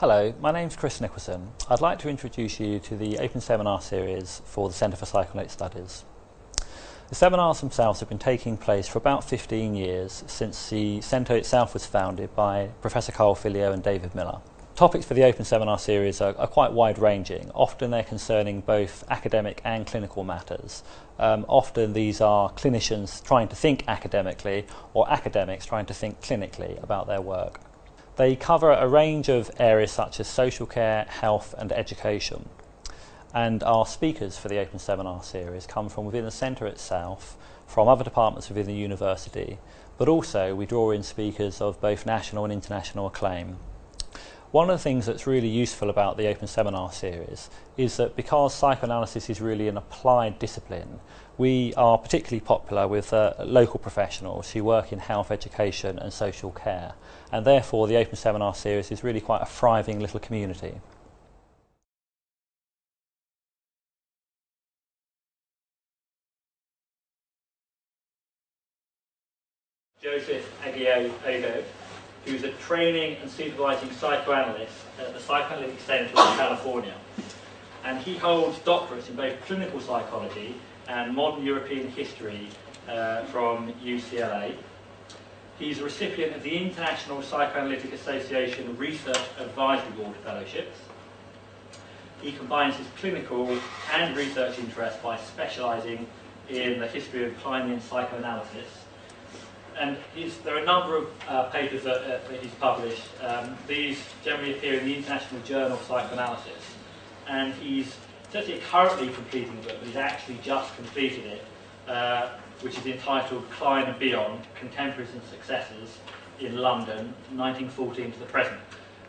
Hello, my name's Chris Nicholson. I'd like to introduce you to the Open Seminar Series for the Centre for Psychoanalytic Studies. The seminars themselves have been taking place for about 15 years since the centre itself was founded by Professor Carl Filio and David Miller. Topics for the Open Seminar Series are quite wide-ranging. Often they're concerning both academic and clinical matters. Often these are clinicians trying to think academically or academics trying to think clinically about their work. They cover a range of areas such as social care, health and education. And our speakers for the Open Seminar Series come from within the centre itself, from other departments within the university, but also we draw in speakers of both national and international acclaim. One of the things that's really useful about the Open Seminar Series is that because psychoanalysis is really an applied discipline, we are particularly popular with local professionals who work in health, education and social care, and therefore the Open Seminar Series is really quite a thriving little community. Joseph Aguirre-Odo, who's a training and supervising psychoanalyst at the Psychoanalytic Center in California. And he holds doctorates in both clinical psychology and modern European history from UCLA. He's a recipient of the International Psychoanalytic Association Research Advisory Board Fellowships. He combines his clinical and research interests by specialising in the history of Kleinian psychoanalysis. And there are a number of papers that he's published. These generally appear in the International Journal of Psychoanalysis. And he's certainly currently completing a book, but he's actually just completed it, which is entitled Klein and Beyond, Contemporaries and Successors in London, 1914 to the Present.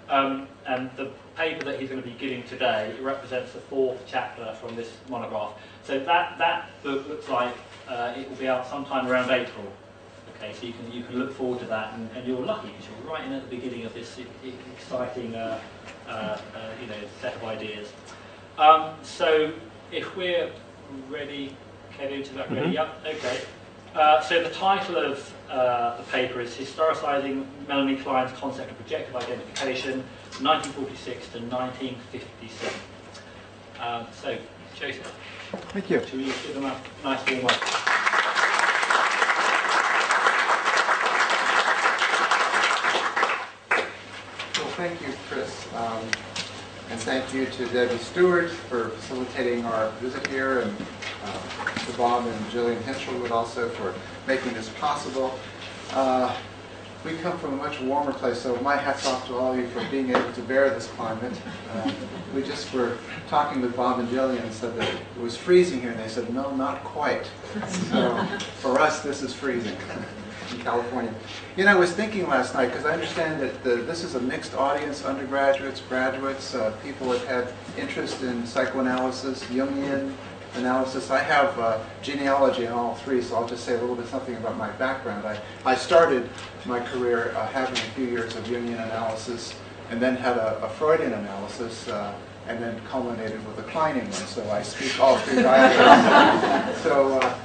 And the paper that he's going to be giving today represents the fourth chapter from this monograph. So that book looks like it will be out sometime around April. Okay, so you can look forward to that, and you're lucky because you're right in at the beginning of this exciting set of ideas. So if we're ready, Kevin, is that ready? Yep. Okay. So the title of the paper is Historicizing Melanie Klein's Concept of Projective Identification, 1946 to 1957. So, Joseph. Thank you. Should we give them a nice warm up? Thank you, Chris, and thank you to Debbie Stewart for facilitating our visit here, and to Bob and Jillian Hinshelwood also for making this possible. We come from a much warmer place, so my hat's off to all of you for being able to bear this climate. We just were talking with Bob and Jillian and said that it was freezing here, and they said, no, not quite. So for us, this is freezing. In California. You know, I was thinking last night, because I understand that this is a mixed audience, undergraduates, graduates, people that had interest in psychoanalysis, Jungian analysis. I have genealogy in all three, so I'll just say a little bit something about my background. I started my career having a few years of Jungian analysis, and then had a Freudian analysis, and then culminated with a Kleinian one, so I speak all three dialects. So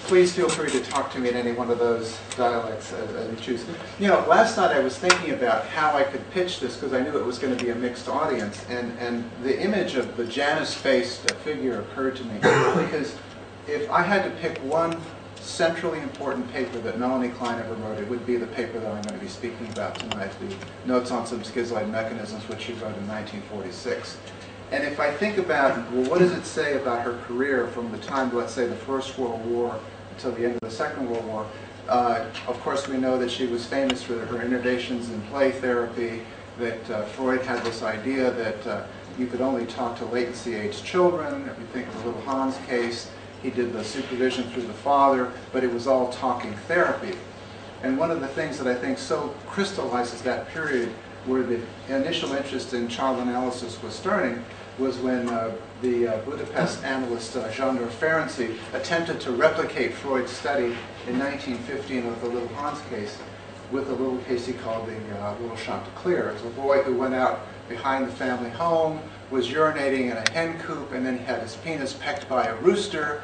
please feel free to talk to me in any one of those dialects as you choose. You know, last night I was thinking about how I could pitch this because I knew it was going to be a mixed audience, and the image of the Janus-faced figure occurred to me because if I had to pick one centrally important paper that Melanie Klein ever wrote, it would be the paper that I'm going to be speaking about tonight, the Notes on some Schizoid Mechanisms, which she wrote in 1946. And if I think about, well, what does it say about her career from the time, let's say, the First World War until the end of the Second World War? Of course, we know that she was famous for her innovations in play therapy, that Freud had this idea that you could only talk to latency-aged children. If you think of the little Hans case, he did the supervision through the father, but it was all talking therapy. And one of the things that I think so crystallizes that period where the initial interest in child analysis was starting was when the Budapest analyst Sándor Ferenczi attempted to replicate Freud's study in 1915 with the little Hans case, with a little case he called the little Chanticleer. It was a boy who went out behind the family home, was urinating in a hen coop, and then he had his penis pecked by a rooster,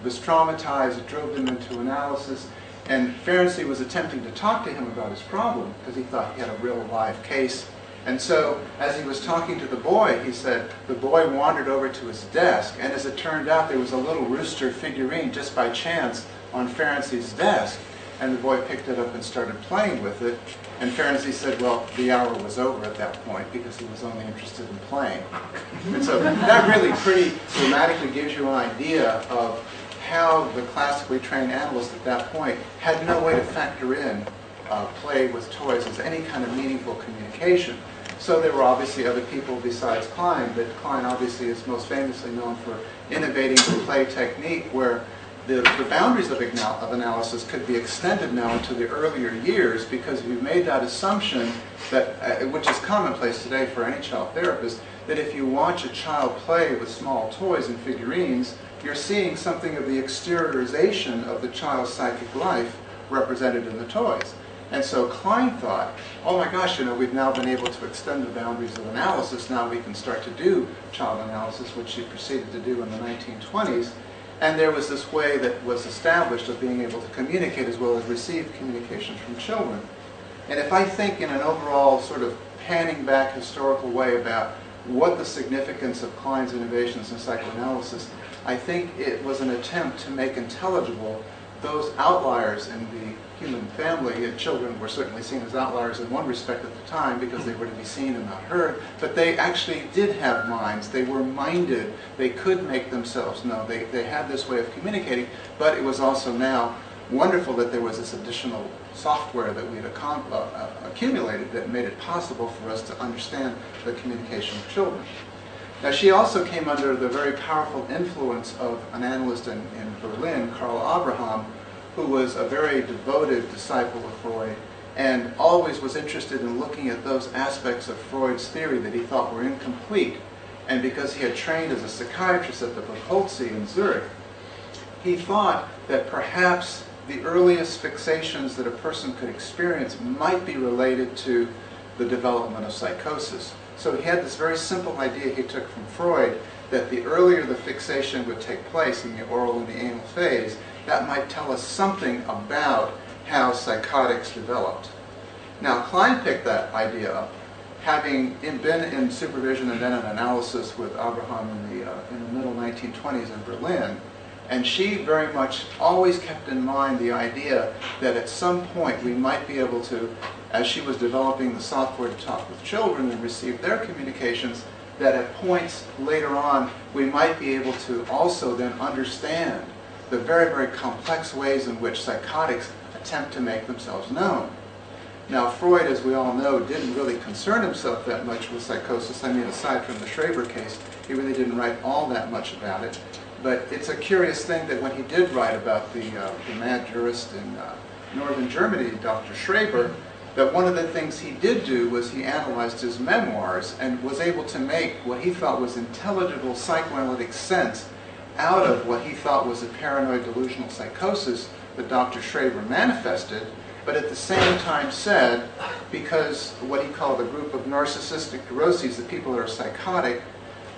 was traumatized, it drove him into analysis. And Ferenczi was attempting to talk to him about his problem because he thought he had a real live case. And so, as he was talking to the boy, he said, the boy wandered over to his desk, and as it turned out, there was a little rooster figurine just by chance on Ferencz's desk. And the boy picked it up and started playing with it. And Ferenczi said, well, the hour was over at that point because he was only interested in playing. And so that really pretty dramatically gives you an idea of how the classically trained analyst at that point had no way to factor in play with toys as any kind of meaningful communication. So there were obviously other people besides Klein, but Klein obviously is most famously known for innovating the play technique where the boundaries of analysis could be extended now into the earlier years because you've made that assumption that, which is commonplace today for any child therapist, that if you watch a child play with small toys and figurines, you're seeing something of the exteriorization of the child's psychic life represented in the toys. And so Klein thought, oh my gosh, we've now been able to extend the boundaries of analysis, now we can start to do child analysis, which he proceeded to do in the 1920s. And there was this way that was established of being able to communicate as well as receive communications from children. And if I think in an overall sort of panning back historical way about what the significance of Klein's innovations in psychoanalysis, I think it was an attempt to make intelligible those outliers in the human family. And children were certainly seen as outliers in one respect at the time because they were to be seen and not heard, but they actually did have minds. They were minded. They could make themselves known. They had this way of communicating, but it was also now wonderful that there was this additional software that we had accumulated that made it possible for us to understand the communication of children. Now, she also came under the very powerful influence of an analyst in Berlin, Karl Abraham, who was a very devoted disciple of Freud and always was interested in looking at those aspects of Freud's theory that he thought were incomplete. And because he had trained as a psychiatrist at the Buchholz in Zurich, he thought that perhaps the earliest fixations that a person could experience might be related to the development of psychosis. So he had this very simple idea he took from Freud that the earlier the fixation would take place in the oral and the anal phase, that might tell us something about how psychotics developed. Now, Klein picked that idea up, having been in supervision and then an analysis with Abraham in the middle 1920s in Berlin. And she very much always kept in mind the idea that at some point we might be able to, as she was developing the software to talk with children and receive their communications, that at points later on we might be able to also then understand the very, very complex ways in which psychotics attempt to make themselves known. Now, Freud, as we all know, didn't really concern himself that much with psychosis. I mean, aside from the Schreber case, he really didn't write all that much about it. But it's a curious thing that when he did write about the mad jurist in northern Germany, Dr. Schreber, that one of the things he did do was he analyzed his memoirs and was able to make what he thought was intelligible psychoanalytic sense out of what he thought was a paranoid delusional psychosis that Dr. Schreber manifested, but at the same time said, because what he called a group of narcissistic neuroses, the people that are psychotic,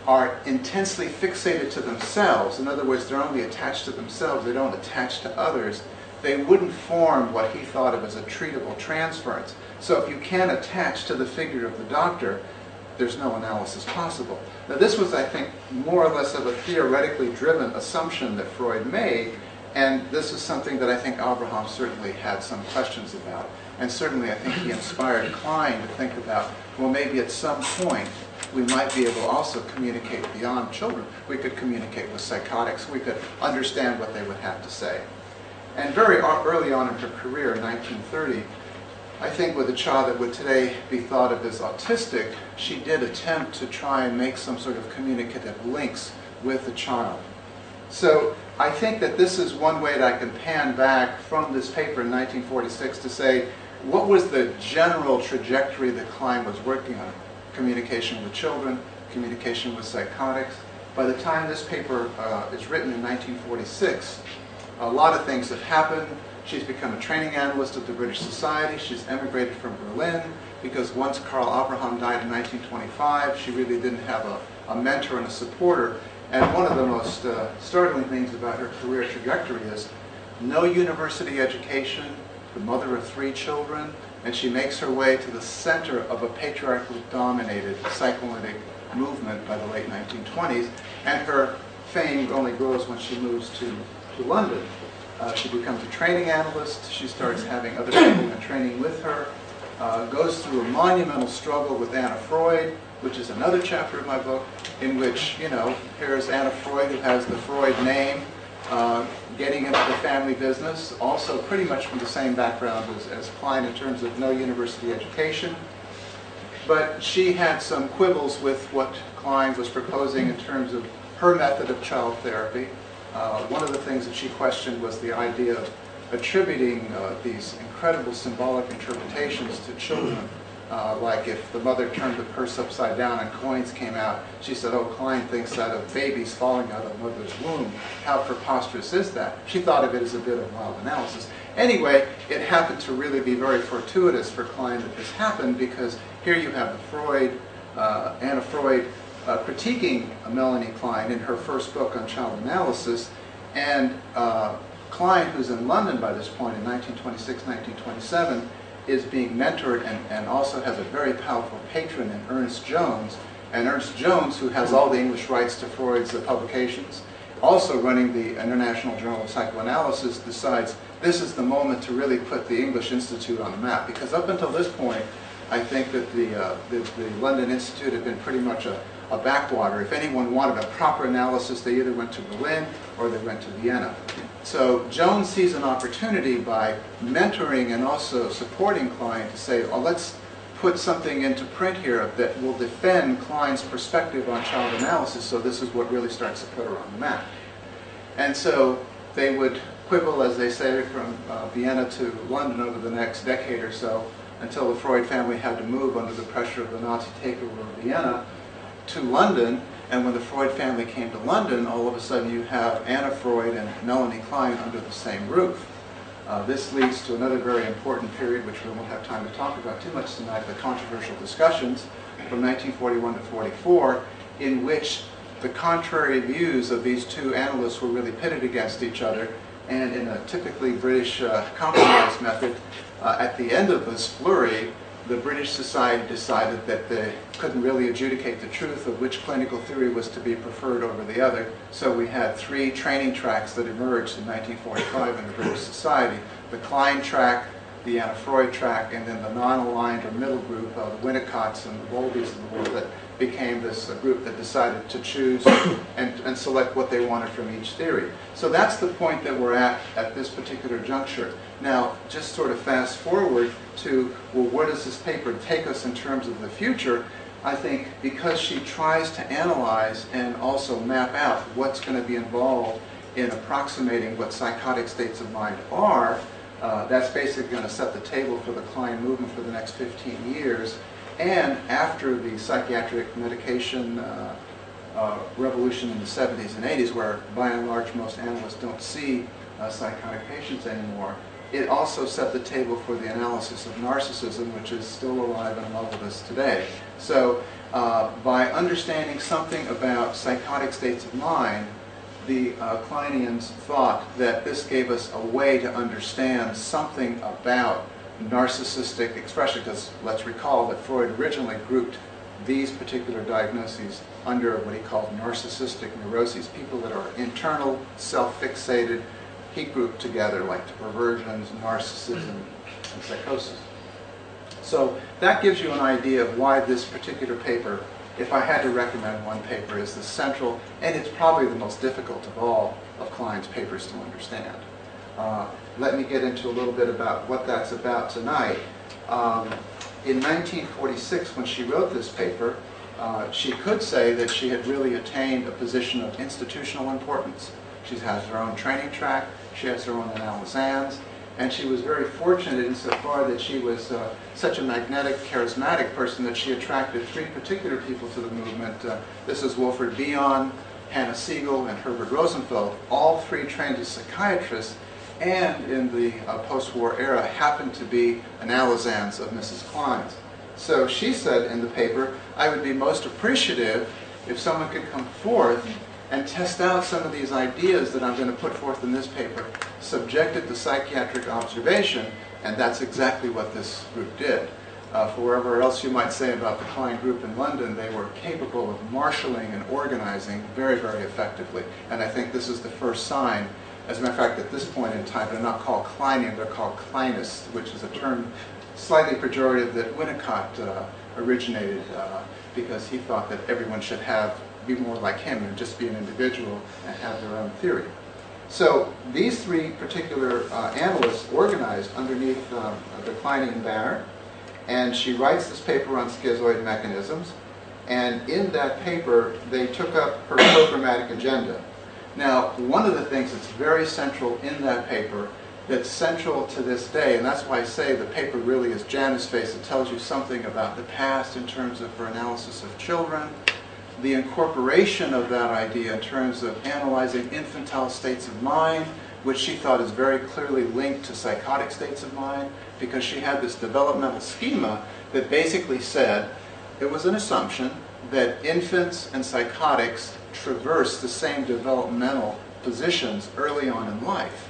are intensely fixated to themselves. In other words, they're only attached to themselves, they don't attach to others. They wouldn't form what he thought of as a treatable transference. So if you can't attach to the figure of the doctor, there's no analysis possible. Now, this was, I think, more or less of a theoretically driven assumption that Freud made, and this is something that I think Abraham certainly had some questions about. And certainly I think he inspired Klein to think about, well, maybe at some point we might be able to also communicate beyond children. We could communicate with psychotics. We could understand what they would have to say. And very early on in her career, in 1930, I think with a child that would today be thought of as autistic, she did attempt to try and make some sort of communicative links with the child. So I think that this is one way that I can pan back from this paper in 1946 to say, what was the general trajectory that Klein was working on? Communication with children, communication with psychotics. By the time this paper is written in 1946, a lot of things have happened. She's become a training analyst at the British Society. She's emigrated from Berlin because once Karl Abraham died in 1925, she really didn't have a mentor and a supporter. And one of the most startling things about her career trajectory is no university education, the mother of 3 children, and she makes her way to the center of a patriarchally dominated psychoanalytic movement by the late 1920s, and her fame only grows when she moves to London. She becomes a training analyst. She starts having other people in training with her, goes through a monumental struggle with Anna Freud, which is another chapter of my book, in which, you know, here's Anna Freud, who has the Freud name, getting into the family business, also pretty much from the same background as Klein in terms of no university education. But she had some quibbles with what Klein was proposing in terms of her method of child therapy. One of the things that she questioned was the idea of attributing these incredible symbolic interpretations to children. Like if the mother turned the purse upside down and coins came out, she said, oh, Klein thinks that of babies falling out of mother's womb. How preposterous is that? She thought of it as a bit of wild analysis. Anyway, it happened to really be very fortuitous for Klein that this happened, because here you have the Freud, Anna Freud, critiquing Melanie Klein in her first book on child analysis, and Klein, who's in London by this point in 1926, 1927, is being mentored and also has a very powerful patron in Ernest Jones. And Ernest Jones, who has all the English rights to Freud's publications, also running the International Journal of Psychoanalysis, decides this is the moment to really put the English Institute on the map. Because up until this point, I think that the London Institute had been pretty much a backwater. If anyone wanted a proper analysis, they either went to Berlin or they went to Vienna. So Jones sees an opportunity by mentoring and also supporting Klein to say, oh, let's put something into print here that will defend Klein's perspective on child analysis, so this is what really starts to put her on the map. And so they would quibble, as they say, from Vienna to London over the next decade or so, until the Freud family had to move under the pressure of the Nazi takeover of Vienna to London. And when the Freud family came to London, all of a sudden you have Anna Freud and Melanie Klein under the same roof. This leads to another very important period, which we won't have time to talk about too much tonight, the controversial discussions from 1941 to 44, in which the contrary views of these two analysts were really pitted against each other. And in a typically British compromise method, at the end of this flurry, the British Society decided that they couldn't really adjudicate the truth of which clinical theory was to be preferred over the other. So we had three training tracks that emerged in 1945 in the British Society. The Klein track, the Anna Freud track, and then the non-aligned or middle group, the Winnicotts and the Bowlbys of the world, that became this group that decided to choose and select what they wanted from each theory. So that's the point that we're at this particular juncture. Now, just sort of fast forward to, well, where does this paper take us in terms of the future? I think because she tries to analyze and also map out what's going to be involved in approximating what psychotic states of mind are, that's basically going to set the table for the Klein movement for the next 15 years. And after the psychiatric medication revolution in the 70s and 80s, where by and large most analysts don't see psychotic patients anymore, it also set the table for the analysis of narcissism, which is still alive and well with us today. So by understanding something about psychotic states of mind, the Kleinians thought that this gave us a way to understand something about narcissistic expression, because let's recall that Freud originally grouped these particular diagnoses under what he called narcissistic neuroses, people that are internal, self-fixated. He grouped together like perversions, narcissism, and psychosis. So that gives you an idea of why this particular paper, if I had to recommend one paper, is the central, and it's probably the most difficult of all of Klein's papers to understand. Let me get into a little bit about what that's about tonight. In 1946, when she wrote this paper, she could say that she had really attained a position of institutional importance. She has her own training track, she has her own analysans, and she was very fortunate insofar that she was such a magnetic, charismatic person that she attracted three particular people to the movement. This is Wilfred Bion, Hannah Siegel, and Herbert Rosenfeld, all three trained as psychiatrists, and in the post-war era happened to be analysans of Mrs. Klein's. So she said in the paper, I would be most appreciative if someone could come forth and test out some of these ideas that I'm going to put forth in this paper, subjected to psychiatric observation, And that's exactly what this group did. For wherever else you might say about the Klein group in London, they were capable of marshalling and organizing very, very effectively. And I think this is the first sign. As a matter of fact, at this point in time, they're not called Kleinian, they're called Kleinists, which is a term slightly pejorative that Winnicott originated because he thought that everyone should be more like him and just be an individual and have their own theory. So these three particular analysts organized underneath the Kleinian banner, and she writes this paper on schizoid mechanisms, and in that paper they took up her programmatic agenda. Now, one of the things that's very central in that paper, that's central to this day, and that's why I say the paper really is Janus face. It tells you something about the past in terms of her analysis of children, the incorporation of that idea in terms of analyzing infantile states of mind, which she thought is very clearly linked to psychotic states of mind, because she had this developmental schema that basically said it was an assumption that infants and psychotics traverse the same developmental positions early on in life.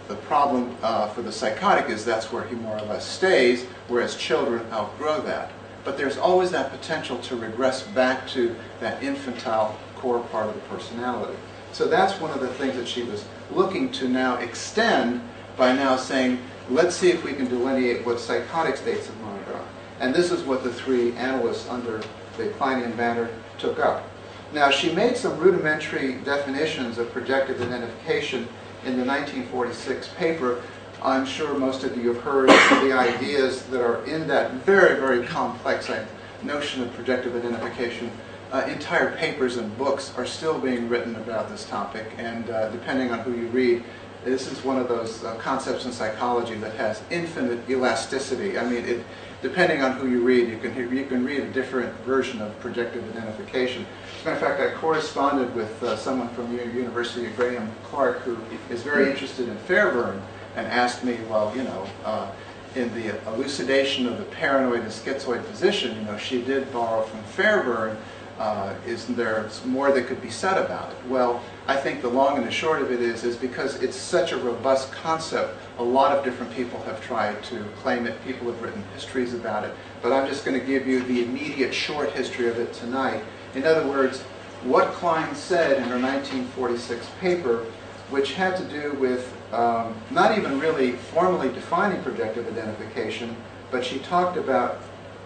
The problem for the psychotic is that's where he more or less stays, whereas children outgrow that. But there's always that potential to regress back to that infantile core part of the personality. So that's one of the things that she was looking to now extend by now saying, let's see if we can delineate what psychotic states of mind are. And this is what the three analysts under the Kleinian banner took up. Now, she made some rudimentary definitions of projective identification in the 1946 paper. I'm sure most of you have heard the ideas that are in that very, very complex notion of projective identification. Entire papers and books are still being written about this topic, and depending on who you read, this is one of those concepts in psychology that has infinite elasticity. I mean, depending on who you read, you can read a different version of projective identification. As a matter of fact, I corresponded with someone from University of Graham Clark who is very interested in Fairbairn, and asked me, well, you know, in the elucidation of the paranoid and schizoid position, you know, she did borrow from Fairbairn. Isn't there more that could be said about it? Well, I think the long and the short of it is because it's such a robust concept, a lot of different people have tried to claim it. People have written histories about it. But I'm just going to give you the immediate short history of it tonight. In other words, what Klein said in her 1946 paper, which had to do with not even really formally defining projective identification, but she talked about,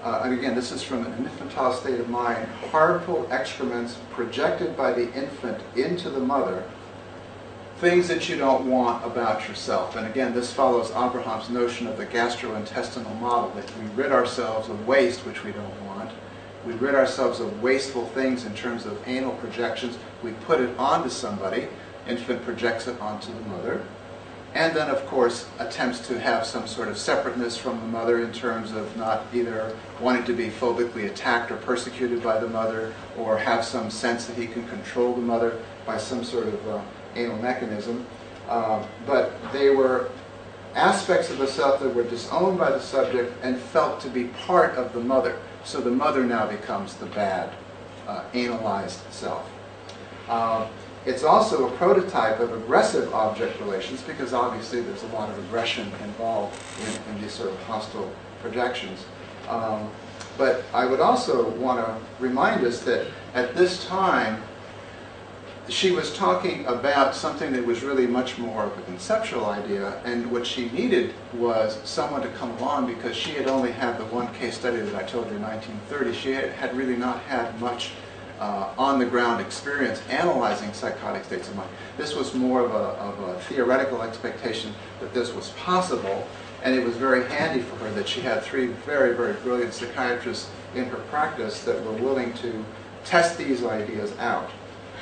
and again, this is from an infantile state of mind, harmful excrements projected by the infant into the mother, things that you don't want about yourself. And again, this follows Abraham's notion of the gastrointestinal model, that we rid ourselves of waste, which we don't want. We rid ourselves of wasteful things in terms of anal projections. We put it onto somebody. Infant projects it onto the mother. And then, of course, attempts to have some sort of separateness from the mother in terms of not either wanting to be phobically attacked or persecuted by the mother, or have some sense that he can control the mother by some sort of anal mechanism. But they were aspects of the self that were disowned by the subject and felt to be part of the mother. So the mother now becomes the bad, analyzed self. It's also a prototype of aggressive object relations, because obviously there's a lot of aggression involved in these sort of hostile projections. But I would also want to remind us that at this time she was talking about something that was really much more of a conceptual idea, and what she needed was someone to come along, because she had only had the one case study that I told you in 1930. She had really not had much on-the-ground experience analyzing psychotic states of mind. This was more of a theoretical expectation that this was possible, and it was very handy for her that she had three very, very brilliant psychiatrists in her practice that were willing to test these ideas out.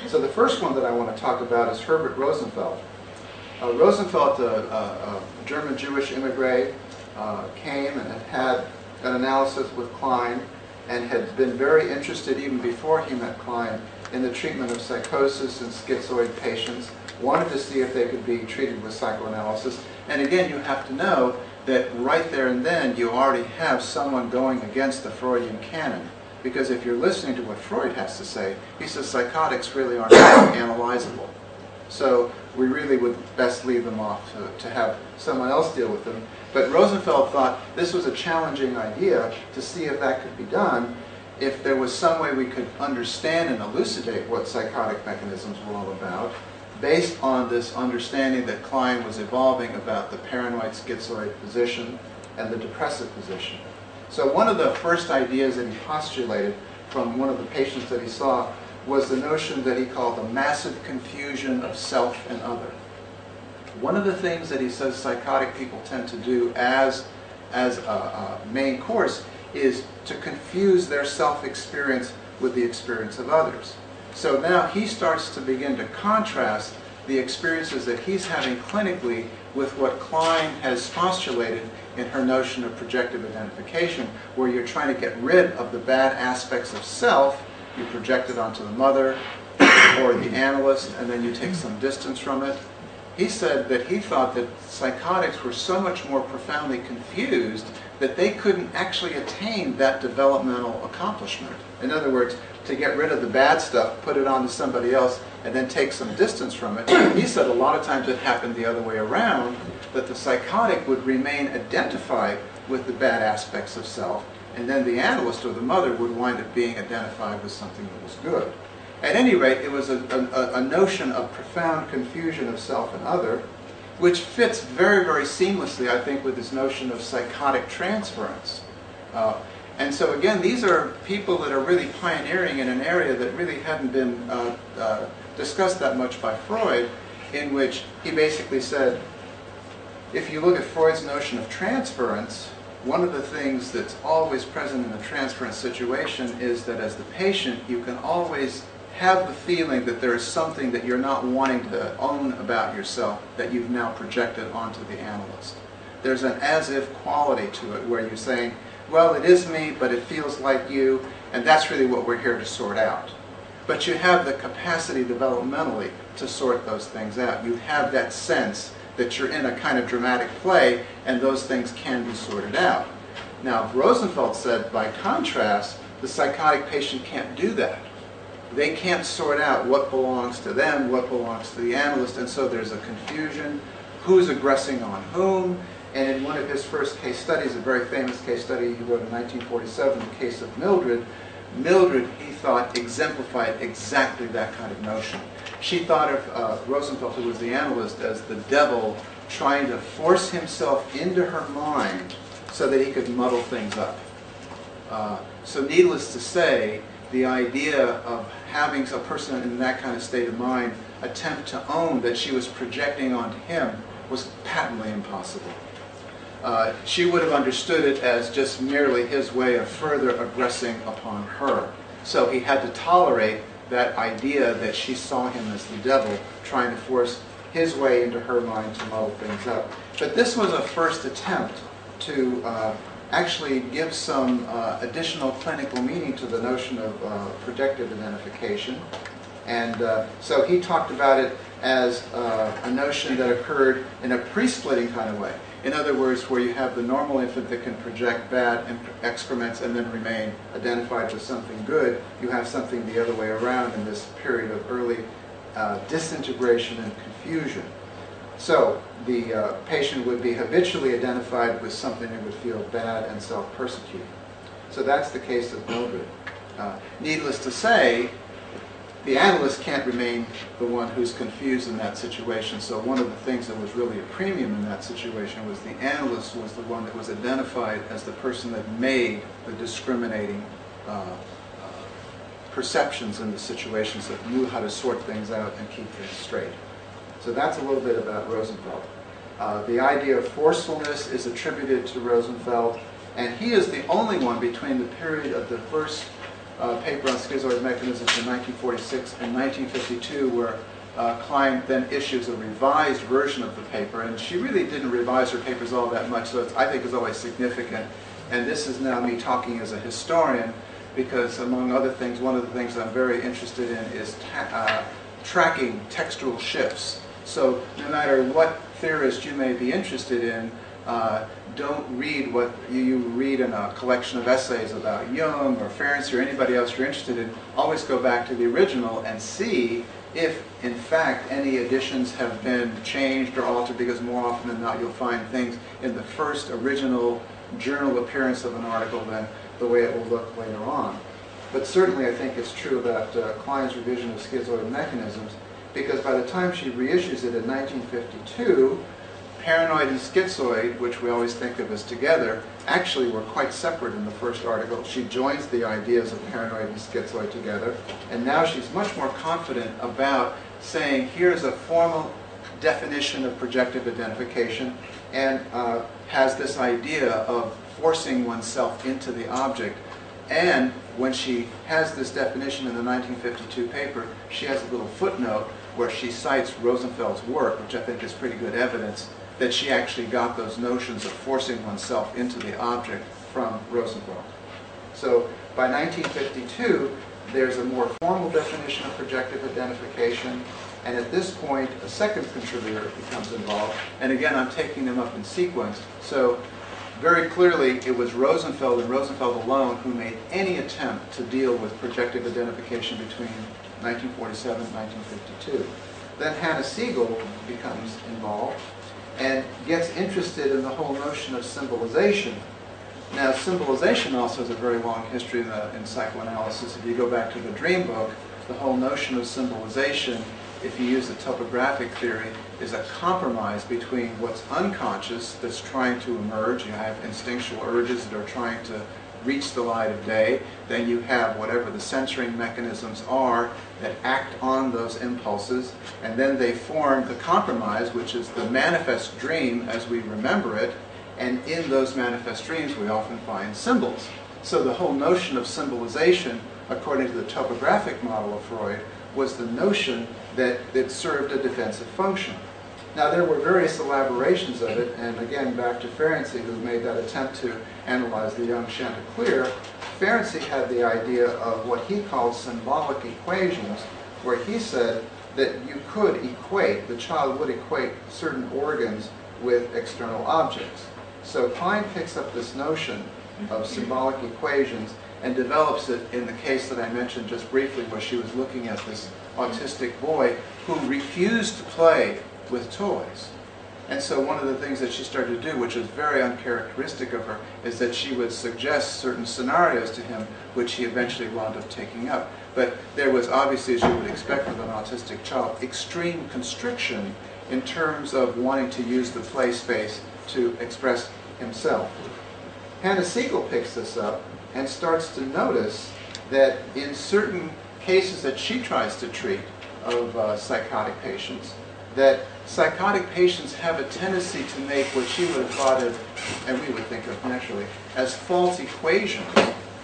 So the first one that I want to talk about is Herbert Rosenfeld. Rosenfeld, a German Jewish immigrant, came and had an analysis with Klein, and had been very interested even before he met Klein in the treatment of psychosis in schizoid patients, wanted to see if they could be treated with psychoanalysis. And again, you have to know that right there and then you already have someone going against the Freudian canon. Because if you're listening to what Freud has to say, he says psychotics really aren't analyzable. So we really would best leave them off to have someone else deal with them. But Rosenfeld thought this was a challenging idea to see if that could be done, if there was some way we could understand and elucidate what psychotic mechanisms were all about, based on this understanding that Klein was evolving about the paranoid schizoid position and the depressive position. So one of the first ideas that he postulated from one of the patients that he saw was the notion that he called the massive confusion of self and other. One of the things that he says psychotic people tend to do as a main course is to confuse their self-experience with the experience of others. So now he starts to begin to contrast the experiences that he's having clinically with what Klein has postulated in her notion of projective identification, where you're trying to get rid of the bad aspects of self, you project it onto the mother or the analyst, and then you take some distance from it. He said that he thought that psychotics were so much more profoundly confused that they couldn't actually attain that developmental accomplishment. In other words, to get rid of the bad stuff, put it onto somebody else, and then take some distance from it. He said a lot of times it happened the other way around, that the psychotic would remain identified with the bad aspects of self, and then the analyst or the mother would wind up being identified with something that was good. At any rate, it was a notion of profound confusion of self and other, which fits very, very seamlessly, I think, with this notion of psychotic transference. And so again, these are people that are really pioneering in an area that really hadn't been discussed that much by Freud, in which he basically said, if you look at Freud's notion of transference, one of the things that's always present in the transference situation is that as the patient, you can always have the feeling that there is something that you're not wanting to own about yourself that you've now projected onto the analyst. There's an as-if quality to it where you're saying, well, it is me, but it feels like you, and that's really what we're here to sort out. But you have the capacity developmentally to sort those things out. You have that sense that you're in a kind of dramatic play, and those things can be sorted out. Now, Rosenfeld said, by contrast, the psychotic patient can't do that. They can't sort out what belongs to them, what belongs to the analyst, and so there's a confusion, who's aggressing on whom. And in one of his first case studies, a very famous case study he wrote in 1947, the case of Mildred, he thought, exemplified exactly that kind of notion. She thought of Rosenfeld, who was the analyst, as the devil trying to force himself into her mind so that he could muddle things up. So needless to say, the idea of having a person in that kind of state of mind attempt to own that she was projecting onto him was patently impossible. She would have understood it as just merely his way of further aggressing upon her. So he had to tolerate that idea that she saw him as the devil trying to force his way into her mind to muddle things up. But this was a first attempt to actually give some additional clinical meaning to the notion of projective identification. And so he talked about it as a notion that occurred in a pre-splitting kind of way. In other words, where you have the normal infant that can project bad excrements and then remain identified with something good, you have something the other way around in this period of early disintegration and confusion. So the patient would be habitually identified with something that would feel bad and self-persecuting. So that's the case of Mildred. Needless to say, the analyst can't remain the one who's confused in that situation. So one of the things that was really a premium in that situation was the analyst was the one that was identified as the person that made the discriminating perceptions in the situations, that knew how to sort things out and keep things straight. So that's a little bit about Rosenfeld. The idea of forcefulness is attributed to Rosenfeld, and he is the only one between the period of the first paper on schizoid mechanisms in 1946 and 1952, where Klein then issues a revised version of the paper, and she really didn't revise her papers all that much, so I think it's always significant. And this is now me talking as a historian, because among other things, one of the things I'm very interested in is tracking textual shifts. So no matter what theorist you may be interested in, don't read what you read in a collection of essays about Jung or Ferenczi or anybody else you're interested in. Always go back to the original and see if, in fact, any additions have been changed or altered, because more often than not you'll find things in the first original journal appearance of an article than the way it will look later on. But certainly I think it's true about Klein's revision of schizoid mechanisms, because by the time she reissues it in 1952, paranoid and schizoid, which we always think of as together, actually were quite separate in the first article. She joins the ideas of paranoid and schizoid together, and now she's much more confident about saying, here's a formal definition of projective identification, and has this idea of forcing oneself into the object. And when she has this definition in the 1952 paper, she has a little footnote where she cites Rosenfeld's work, which I think is pretty good evidence that she actually got those notions of forcing oneself into the object from Rosenfeld. So by 1952, there's a more formal definition of projective identification, and at this point, a second contributor becomes involved. And again, I'm taking them up in sequence. So very clearly, it was Rosenfeld and Rosenfeld alone who made any attempt to deal with projective identification between 1947 and 1952. Then Hannah Siegel becomes involved and gets interested in the whole notion of symbolization. Now, symbolization also has a very long history in psychoanalysis. If you go back to the Dream Book, the whole notion of symbolization, if you use the topographic theory, is a compromise between what's unconscious that's trying to emerge. You have instinctual urges that are trying to reach the light of day. Then you have whatever the censoring mechanisms are that act on those impulses. And then they form the compromise, which is the manifest dream as we remember it. And in those manifest dreams, we often find symbols. So the whole notion of symbolization, according to the topographic model of Freud, was the notion that it served a defensive function. Now, there were various elaborations of it, and again, back to Ferenczi, who made that attempt to analyze the young Chanticleer. Ferenczi had the idea of what he called symbolic equations, where he said that you could equate, the child would equate certain organs with external objects. So Klein picks up this notion of symbolic equations and develops it in the case that I mentioned just briefly, where she was looking at this autistic boy who refused to play with toys. And so one of the things that she started to do, which is very uncharacteristic of her, is that she would suggest certain scenarios to him, which he eventually wound up taking up. But there was obviously, as you would expect with an autistic child, extreme constriction in terms of wanting to use the play space to express himself. Hannah Siegel picks this up and starts to notice that in certain cases that she tries to treat of psychotic patients, that psychotic patients have a tendency to make what she would have thought of, and we would think of naturally, as false equations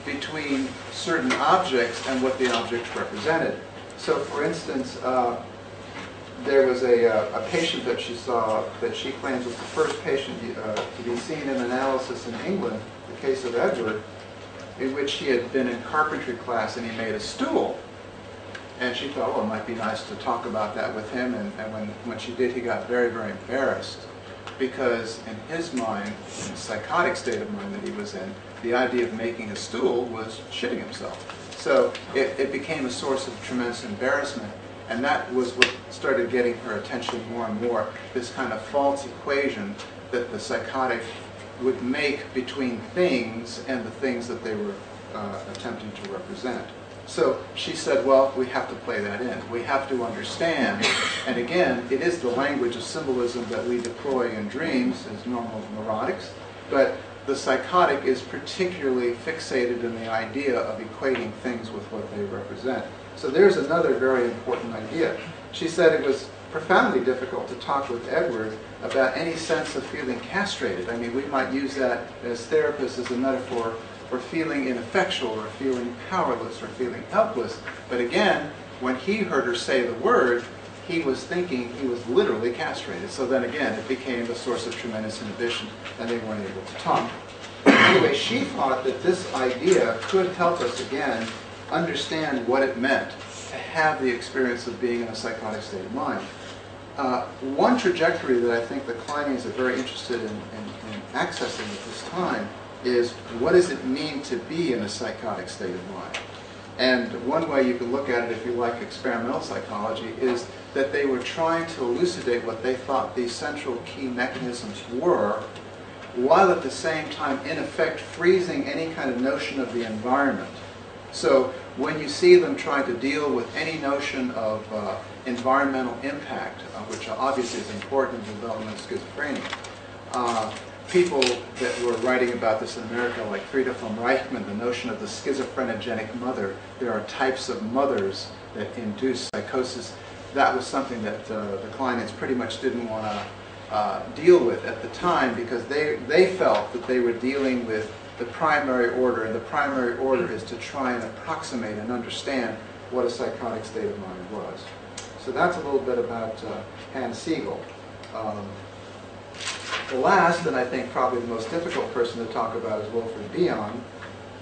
between certain objects and what the objects represented. So for instance, there was a patient that she saw that she claims was the first patient to be seen in analysis in England, the case of Edward, in which he had been in carpentry class and he made a stool. And she thought, well, it might be nice to talk about that with him. And when she did, he got very, very embarrassed, because in his mind, in the psychotic state of mind that he was in, the idea of making a stool was shitting himself. So it became a source of tremendous embarrassment. And that was what started getting her attention more and more, this kind of false equation that the psychotic would make between things and the things that they were attempting to represent. So she said, well, we have to play that in. We have to understand. And again, it is the language of symbolism that we deploy in dreams as normal neurotics. But the psychotic is particularly fixated in the idea of equating things with what they represent. So there's another very important idea. She said it was profoundly difficult to talk with Edward about any sense of feeling castrated. I mean, we might use that as therapists as a metaphor for feeling ineffectual or feeling powerless or feeling helpless. But again, when he heard her say the word, he was thinking he was literally castrated. So then again, it became a source of tremendous inhibition, and they weren't able to talk. Anyway, she thought that this idea could help us again understand what it meant to have the experience of being in a psychotic state of mind. One trajectory that I think the Kleinians are very interested in accessing at this time is, what does it mean to be in a psychotic state of mind? And one way you can look at it, if you like experimental psychology, is that they were trying to elucidate what they thought these central key mechanisms were, while at the same time, in effect, freezing any kind of notion of the environment. So when you see them trying to deal with any notion of environmental impact, which obviously is important in the development of schizophrenia, people that were writing about this in America, like Frieda von Reichmann, the notion of the schizophrenogenic mother, there are types of mothers that induce psychosis. That was something that the Kleinians pretty much didn't want to deal with at the time, because they felt that they were dealing with the primary order, and the primary order is to try and approximate and understand what a psychotic state of mind was. So that's a little bit about Hans Siegel. The last, and I think probably the most difficult person to talk about, is Wilfred Bion,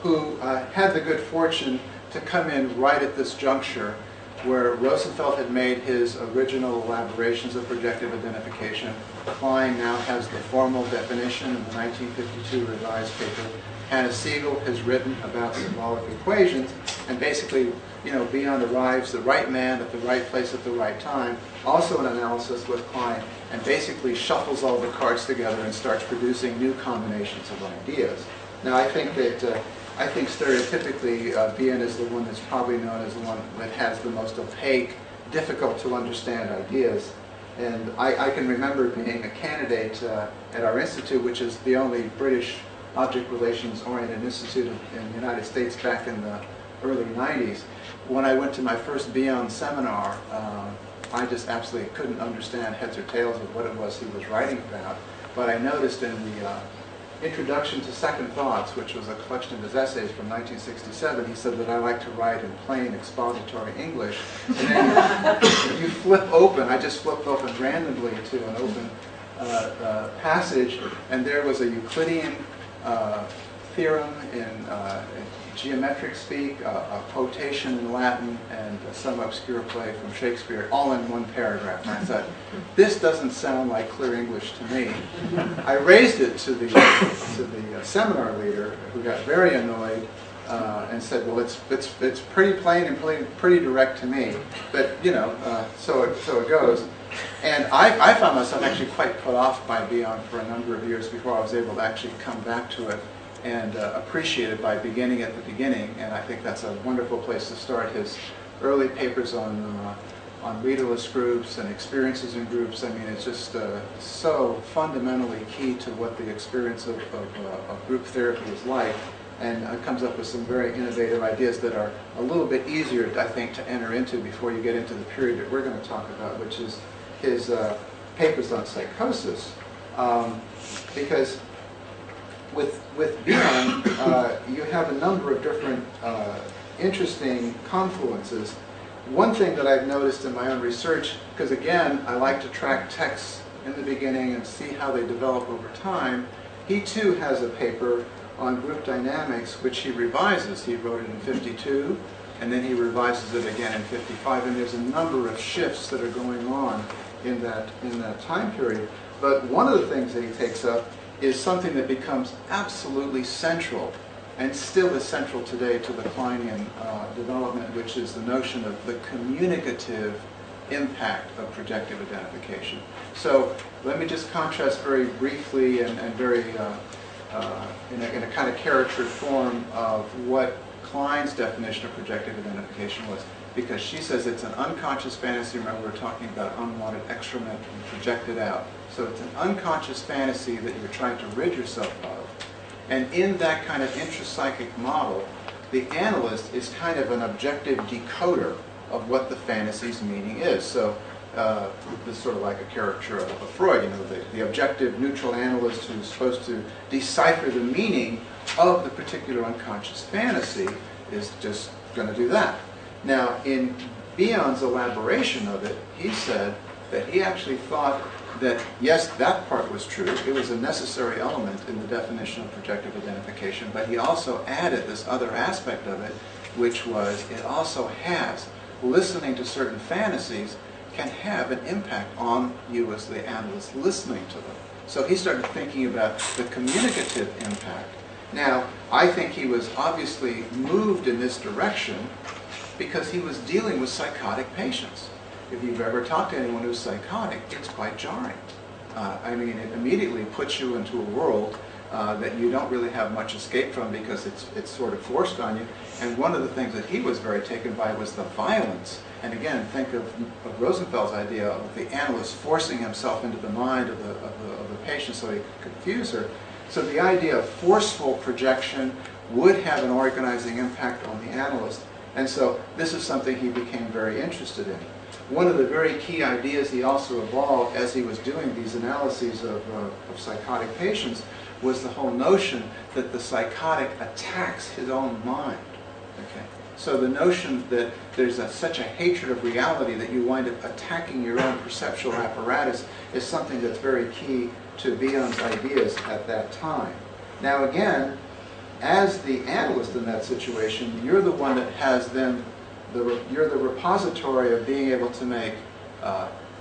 who had the good fortune to come in right at this juncture where Rosenfeld had made his original elaborations of projective identification. Klein now has the formal definition in the 1952 revised paper. Hannes Siegel has written about symbolic equations, and basically, Bion arrives the right man at the right place at the right time, also an analysis with Klein, and basically shuffles all the cards together and starts producing new combinations of ideas. Now, I think stereotypically, Bion is the one that's probably known as the one that has the most opaque, difficult to understand ideas. And I can remember being a candidate at our institute, which is the only British object relations-oriented institute in the United States back in the early 90s. When I went to my first Bion seminar, I just absolutely couldn't understand heads or tails of what it was he was writing about. But I noticed in the Introduction to Second Thoughts, which was a collection of his essays from 1967, he said that I like to write in plain expository English. And then you flip open, I just flipped open randomly to an open passage, and there was a Euclidean theorem in geometric speak, a quotation in Latin, and some obscure play from Shakespeare, all in one paragraph. And I thought, this doesn't sound like clear English to me. I raised it to the seminar leader, who got very annoyed and said, well, it's pretty plain and pretty direct to me, but so it goes. And I found myself actually quite put off by Bion for a number of years before I was able to actually come back to it and appreciate it by beginning at the beginning. And I think that's a wonderful place to start. His early papers on readerless groups and experiences in groups, I mean, it's just so fundamentally key to what the experience of group therapy is like. And comes up with some very innovative ideas that are a little bit easier, I think, to enter into before you get into the period that we're going to talk about, which is his papers on psychosis. Because with Bion, you have a number of different interesting confluences. One thing that I've noticed in my own research, because again, I like to track texts in the beginning and see how they develop over time, he too has a paper on group dynamics, which he revises. He wrote it in 52, and then he revises it again in 55, and there's a number of shifts that are going on in that time period. But one of the things that he takes up is something that becomes absolutely central, and still is central today to the Kleinian development, which is the notion of the communicative impact of projective identification. So let me just contrast very briefly and very in a kind of caricature form of what Klein's definition of projective identification was, because she says it's an unconscious fantasy. Remember, we're talking about unwanted excrement and projected out. So it's an unconscious fantasy that you're trying to rid yourself of. And in that kind of intrapsychic model, the analyst is kind of an objective decoder of what the fantasy's meaning is. So this is sort of like a caricature of Freud, the objective neutral analyst who's supposed to decipher the meaning of the particular unconscious fantasy is just going to do that. Now, in Bion's elaboration of it, he said that he actually thought that, yes, that part was true. It was a necessary element in the definition of projective identification, but he also added this other aspect of it, which was it also has, listening to certain fantasies can have an impact on you as the analyst listening to them. So he started thinking about the communicative impact. Now, I think he was obviously moved in this direction because he was dealing with psychotic patients. If you've ever talked to anyone who's psychotic, it's quite jarring. I mean, it immediately puts you into a world that you don't really have much escape from because it's sort of forced on you. And one of the things that he was very taken by was the violence. And again, think of Rosenfeld's idea of the analyst forcing himself into the mind of the patient so he could confuse her. So the idea of forceful projection would have an organizing impact on the analyst. And so this is something he became very interested in. One of the very key ideas he also evolved as he was doing these analyses of psychotic patients was the whole notion that the psychotic attacks his own mind. Okay? So the notion that there's such a hatred of reality that you wind up attacking your own perceptual apparatus is something that's very key to Bion's ideas at that time. Now again, as the analyst in that situation, you're the one that has then, you're the repository of being able to make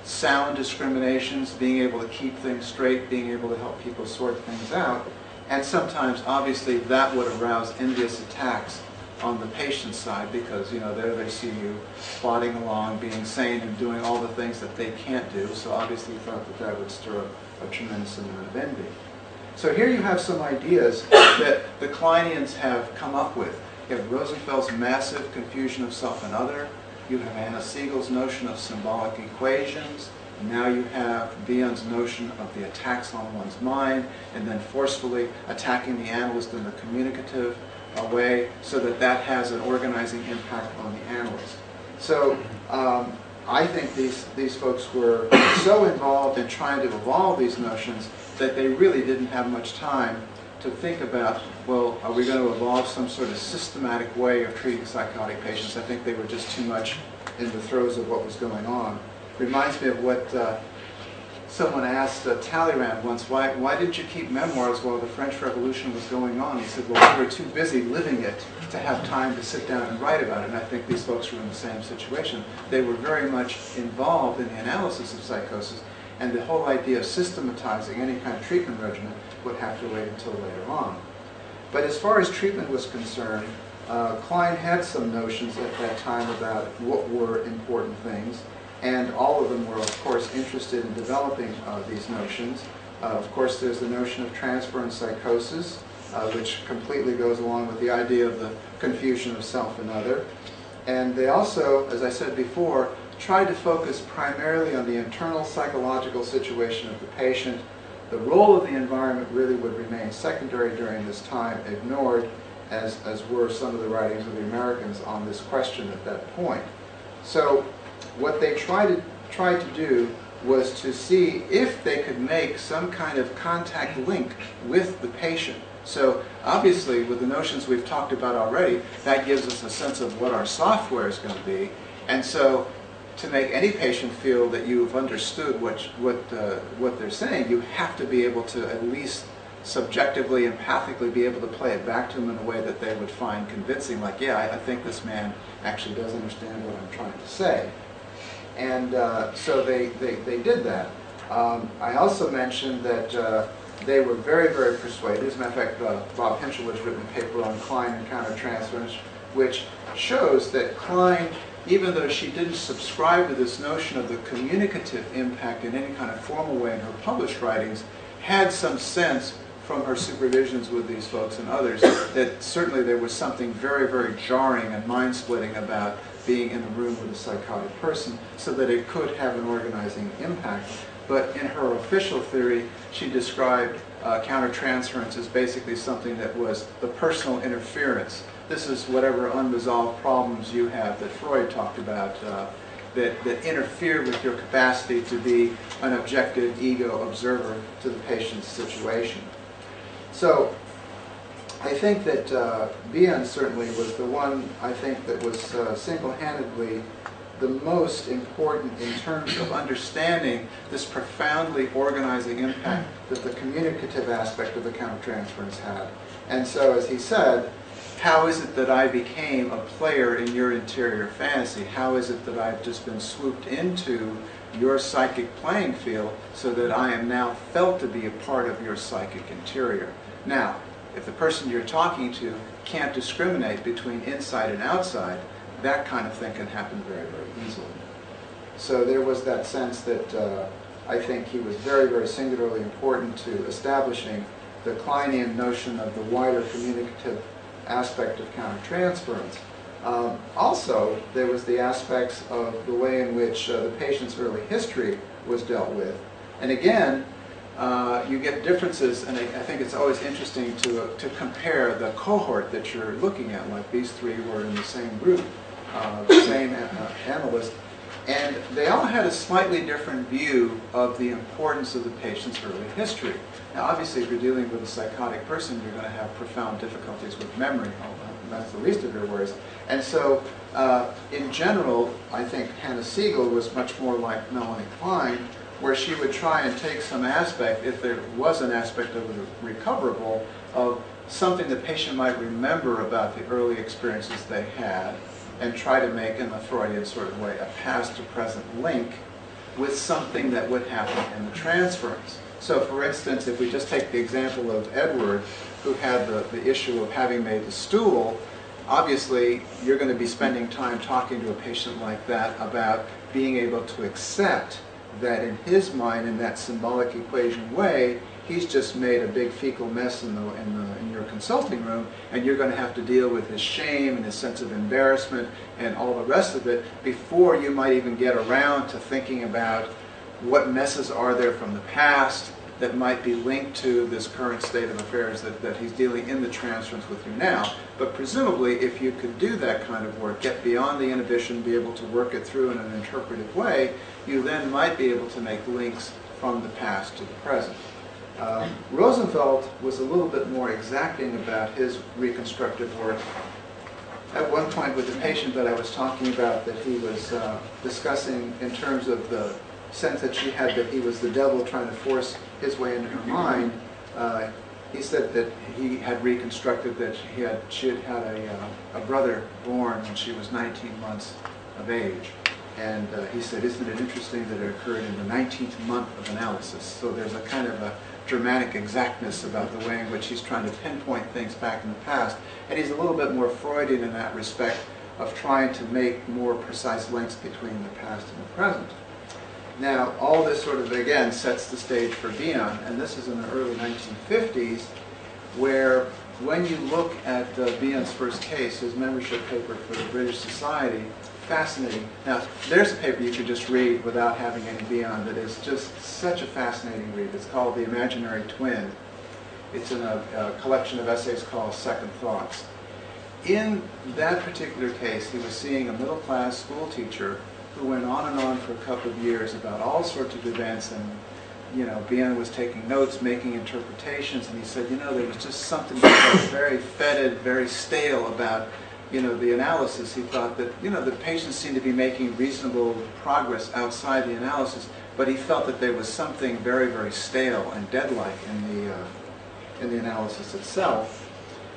sound discriminations, being able to keep things straight, being able to help people sort things out. And sometimes, obviously, that would arouse envious attacks on the patient's side because, you know, there they see you plodding along, being sane and doing all the things that they can't do. So obviously, you thought that that would stir up a tremendous amount of envy. So here you have some ideas that the Kleinians have come up with. You have Rosenfeld's massive confusion of self and other. You have Anna Siegel's notion of symbolic equations. Now you have Bion's notion of the attacks on one's mind, and then forcefully attacking the analyst in the communicative way, so that that has an organizing impact on the analyst. So I think these folks were so involved in trying to evolve these notions that they really didn't have much time to think about, well, are we going to evolve some sort of systematic way of treating psychotic patients? I think they were just too much in the throes of what was going on. Reminds me of what someone asked Talleyrand once, why didn't you keep memoirs while the French Revolution was going on? He said, well, we were too busy living it to have time to sit down and write about it. And I think these folks were in the same situation. They were very much involved in the analysis of psychosis, and the whole idea of systematizing any kind of treatment regimen would have to wait until later on. But as far as treatment was concerned, Klein had some notions at that time about what were important things, and all of them were, of course, interested in developing these notions. Of course, there's the notion of transference psychosis, which completely goes along with the idea of the confusion of self and other. And they also, as I said before, tried to focus primarily on the internal psychological situation of the patient. The role of the environment really would remain secondary during this time, ignored, as were some of the writings of the Americans on this question at that point. So what they tried to do was to see if they could make some kind of contact link with the patient. So obviously, with the notions we've talked about already, that gives us a sense of what our software is going to be. And so to make any patient feel that you've understood what they're saying, you have to be able to at least subjectively, empathically be able to play it back to them in a way that they would find convincing, like, yeah, I think this man actually does understand what I'm trying to say. And so they did that. I also mentioned that they were very, very persuaded. As a matter of fact, Bob Hinchell has written a paper on Klein and countertransference, which shows that Klein, even though she didn't subscribe to this notion of the communicative impact in any kind of formal way in her published writings, had some sense from her supervisions with these folks and others that certainly there was something very, very jarring and mind-splitting about being in a room with a psychotic person, so that it could have an organizing impact. But in her official theory, she described countertransference as basically something that was the personal interference. This is whatever unresolved problems you have that Freud talked about, that interfere with your capacity to be an objective ego observer to the patient's situation. So I think that Bion certainly was the one, I think, that was single-handedly the most important in terms of understanding this profoundly organizing impact that the communicative aspect of the countertransference had. And so, as he said, how is it that I became a player in your interior fantasy? How is it that I've just been swooped into your psychic playing field so that I am now felt to be a part of your psychic interior? Now, if the person you're talking to can't discriminate between inside and outside, that kind of thing can happen very, very easily. So there was that sense that I think he was very, very singularly important to establishing the Kleinian notion of the wider communicative aspect of countertransference. Also, there was the aspects of the way in which the patient's early history was dealt with. And again, you get differences, and I think it's always interesting to compare the cohort that you're looking at, like these three were in the same group, the same analyst, and they all had a slightly different view of the importance of the patient's early history. Now, obviously, if you're dealing with a psychotic person, you're going to have profound difficulties with memory. That's the least of your worries. And so, in general, I think Hannah Siegel was much more like Melanie Klein, where she would try and take some aspect, if there was an aspect of the recoverable, of something the patient might remember about the early experiences they had, and try to make, in the Freudian sort of way, a past to present link with something that would happen in the transference. So, for instance, if we just take the example of Edward, who had the issue of having made the stool, obviously you're going to be spending time talking to a patient like that about being able to accept that in his mind, in that symbolic equation way, he's just made a big fecal mess in your consulting room, and you're going to have to deal with his shame and his sense of embarrassment and all the rest of it before you might even get around to thinking about what messes are there from the past that might be linked to this current state of affairs that he's dealing in the transference with you now. But presumably, if you could do that kind of work, get beyond the inhibition, be able to work it through in an interpretive way, you then might be able to make links from the past to the present. Rosenfeld was a little bit more exacting about his reconstructive work. At one point with the patient that I was talking about, that he was discussing in terms of the sense that she had that he was the devil trying to force his way into her mind, he said that he had reconstructed that she had had a brother born when she was 19 months of age. And he said, isn't it interesting that it occurred in the 19th month of analysis? So there's a kind of a dramatic exactness about the way in which he's trying to pinpoint things back in the past. And he's a little bit more Freudian in that respect of trying to make more precise links between the past and the present. Now, all this sort of, again, sets the stage for Bion, and this is in the early 1950s, where when you look at Bion's first case, his membership paper for the British Society, fascinating. Now, there's a paper you could just read without having any Bion that is just such a fascinating read. It's called The Imaginary Twin. It's in a collection of essays called Second Thoughts. In that particular case, he was seeing a middle-class school teacher who went on and on for a couple of years about all sorts of events, and Bion was taking notes, making interpretations, and he said, there was just something that was very fetid, very stale about, the analysis. He thought that, the patients seemed to be making reasonable progress outside the analysis, but he felt that there was something very, very stale and dead-like in the analysis itself.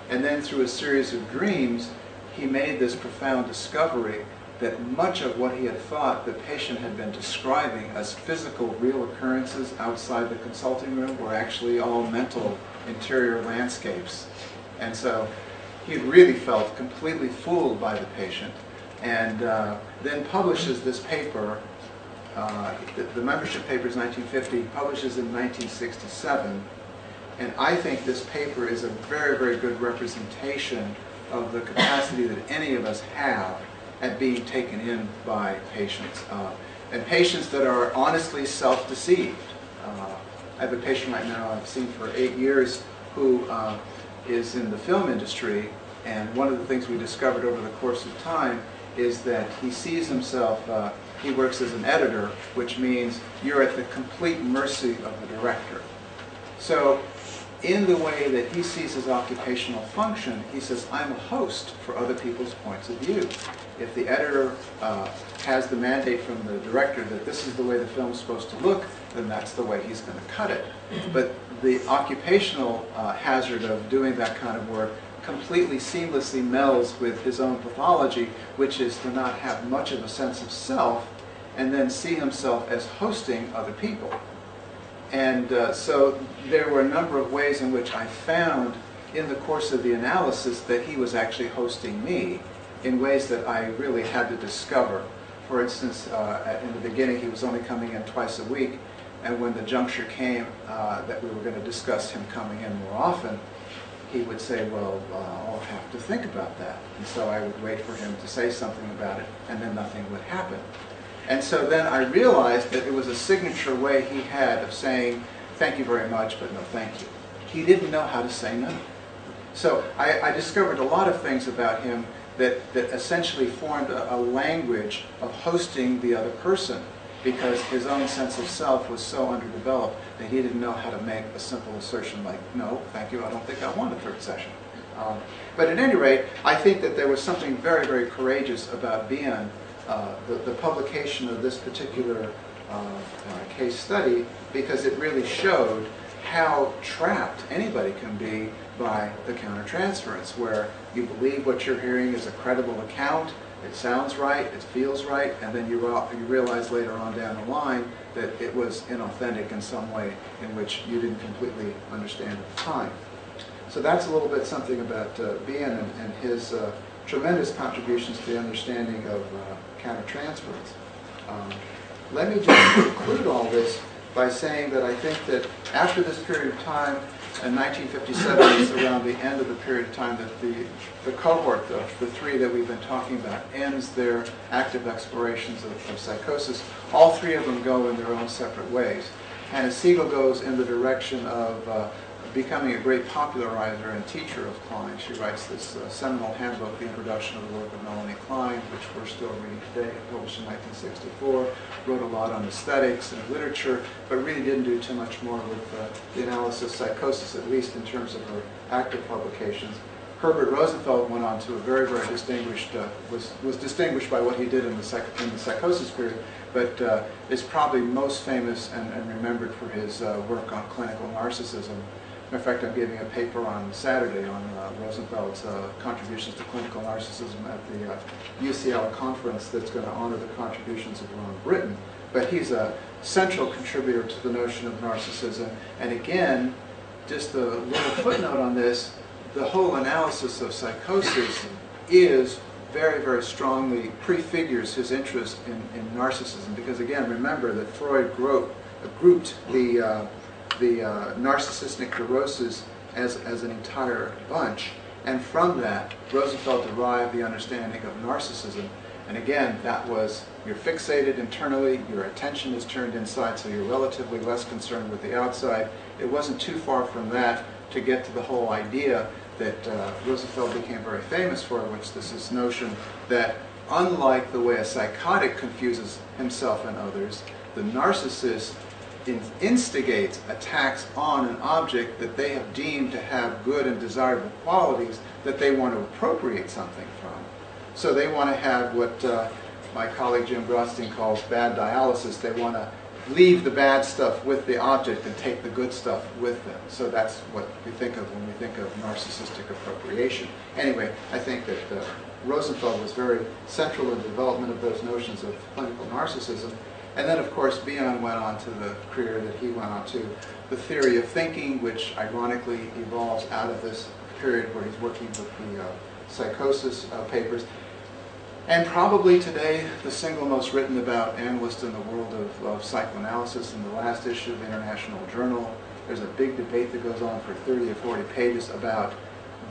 And then through a series of dreams, he made this profound discovery that much of what he had thought the patient had been describing as physical, real occurrences outside the consulting room were actually all mental interior landscapes. And so he really felt completely fooled by the patient, and then publishes this paper. The membership paper is 1950, publishes in 1967, and I think this paper is a very, very good representation of the capacity that any of us have at being taken in by patients, and patients that are honestly self-deceived. I have a patient right now I've seen for 8 years who is in the film industry, and one of the things we discovered over the course of time is that he sees himself, he works as an editor, which means you're at the complete mercy of the director. So in the way that he sees his occupational function, he says, I'm a host for other people's points of view. If the editor has the mandate from the director that this is the way the film's supposed to look, then that's the way he's going to cut it. But the occupational hazard of doing that kind of work completely seamlessly melds with his own pathology, which is to not have much of a sense of self and then see himself as hosting other people. And so there were a number of ways in which I found in the course of the analysis that he was actually hosting me in ways that I really had to discover. For instance, in the beginning he was only coming in twice a week, and when the juncture came that we were going to discuss him coming in more often, he would say, well, I'll have to think about that. And so I would wait for him to say something about it, and then nothing would happen. And so then I realized that it was a signature way he had of saying, thank you very much, but no thank you. He didn't know how to say no. So I discovered a lot of things about him that essentially formed a language of hosting the other person, because his own sense of self was so underdeveloped that he didn't know how to make a simple assertion like, no, thank you, I don't think I want a third session. But at any rate, I think that there was something very, very courageous about Bion, the publication of this particular case study, because it really showed how trapped anybody can be by the countertransference, where you believe what you're hearing is a credible account, it sounds right, it feels right, and then you realize later on down the line that it was inauthentic in some way in which you didn't completely understand at the time. So that's a little bit something about Bion and his tremendous contributions to the understanding of countertransference. Let me just conclude all this by saying that I think that after this period of time, in 1957 is around the end of the period of time that the cohort, the three that we've been talking about, ends their active explorations of psychosis. All three of them go in their own separate ways. Hannah Siegel goes in the direction of becoming a great popularizer and teacher of Klein. She writes this seminal handbook, The Introduction of the Work of Melanie Klein, which we're still reading today, published in 1964. Wrote a lot on aesthetics and literature, but really didn't do too much more with the analysis of psychosis, at least in terms of her active publications. Herbert Rosenfeld went on to a very, very distinguished, was distinguished by what he did in the psychosis period, but is probably most famous and remembered for his work on clinical narcissism. In fact, I'm giving a paper on Saturday on Rosenfeld's contributions to clinical narcissism at the UCL conference that's going to honor the contributions of Ron Britton. But he's a central contributor to the notion of narcissism. And again, just a little footnote on this, the whole analysis of psychosis is very, very strongly prefigures his interest in narcissism. Because again, remember that Freud grouped the narcissistic neuroses as an entire bunch, and from that Rosenfeld derived the understanding of narcissism. And again, that was, you're fixated internally, your attention is turned inside, so you're relatively less concerned with the outside. It wasn't too far from that to get to the whole idea that Rosenfeld became very famous for, which is this notion that unlike the way a psychotic confuses himself and others, the narcissist instigates attacks on an object that they have deemed to have good and desirable qualities that they want to appropriate something from. So they want to have what my colleague Jim Grotstein calls bad dialysis. They want to leave the bad stuff with the object and take the good stuff with them. So that's what we think of when we think of narcissistic appropriation. Anyway, I think that Rosenfeld was very central in the development of those notions of clinical narcissism. And then, of course, Bion went on to the career that he went on to, the theory of thinking, which ironically evolves out of this period where he's working with the psychosis papers. And probably today, the single most written about analyst in the world of psychoanalysis. In the last issue of the International Journal, there's a big debate that goes on for 30 or 40 pages about,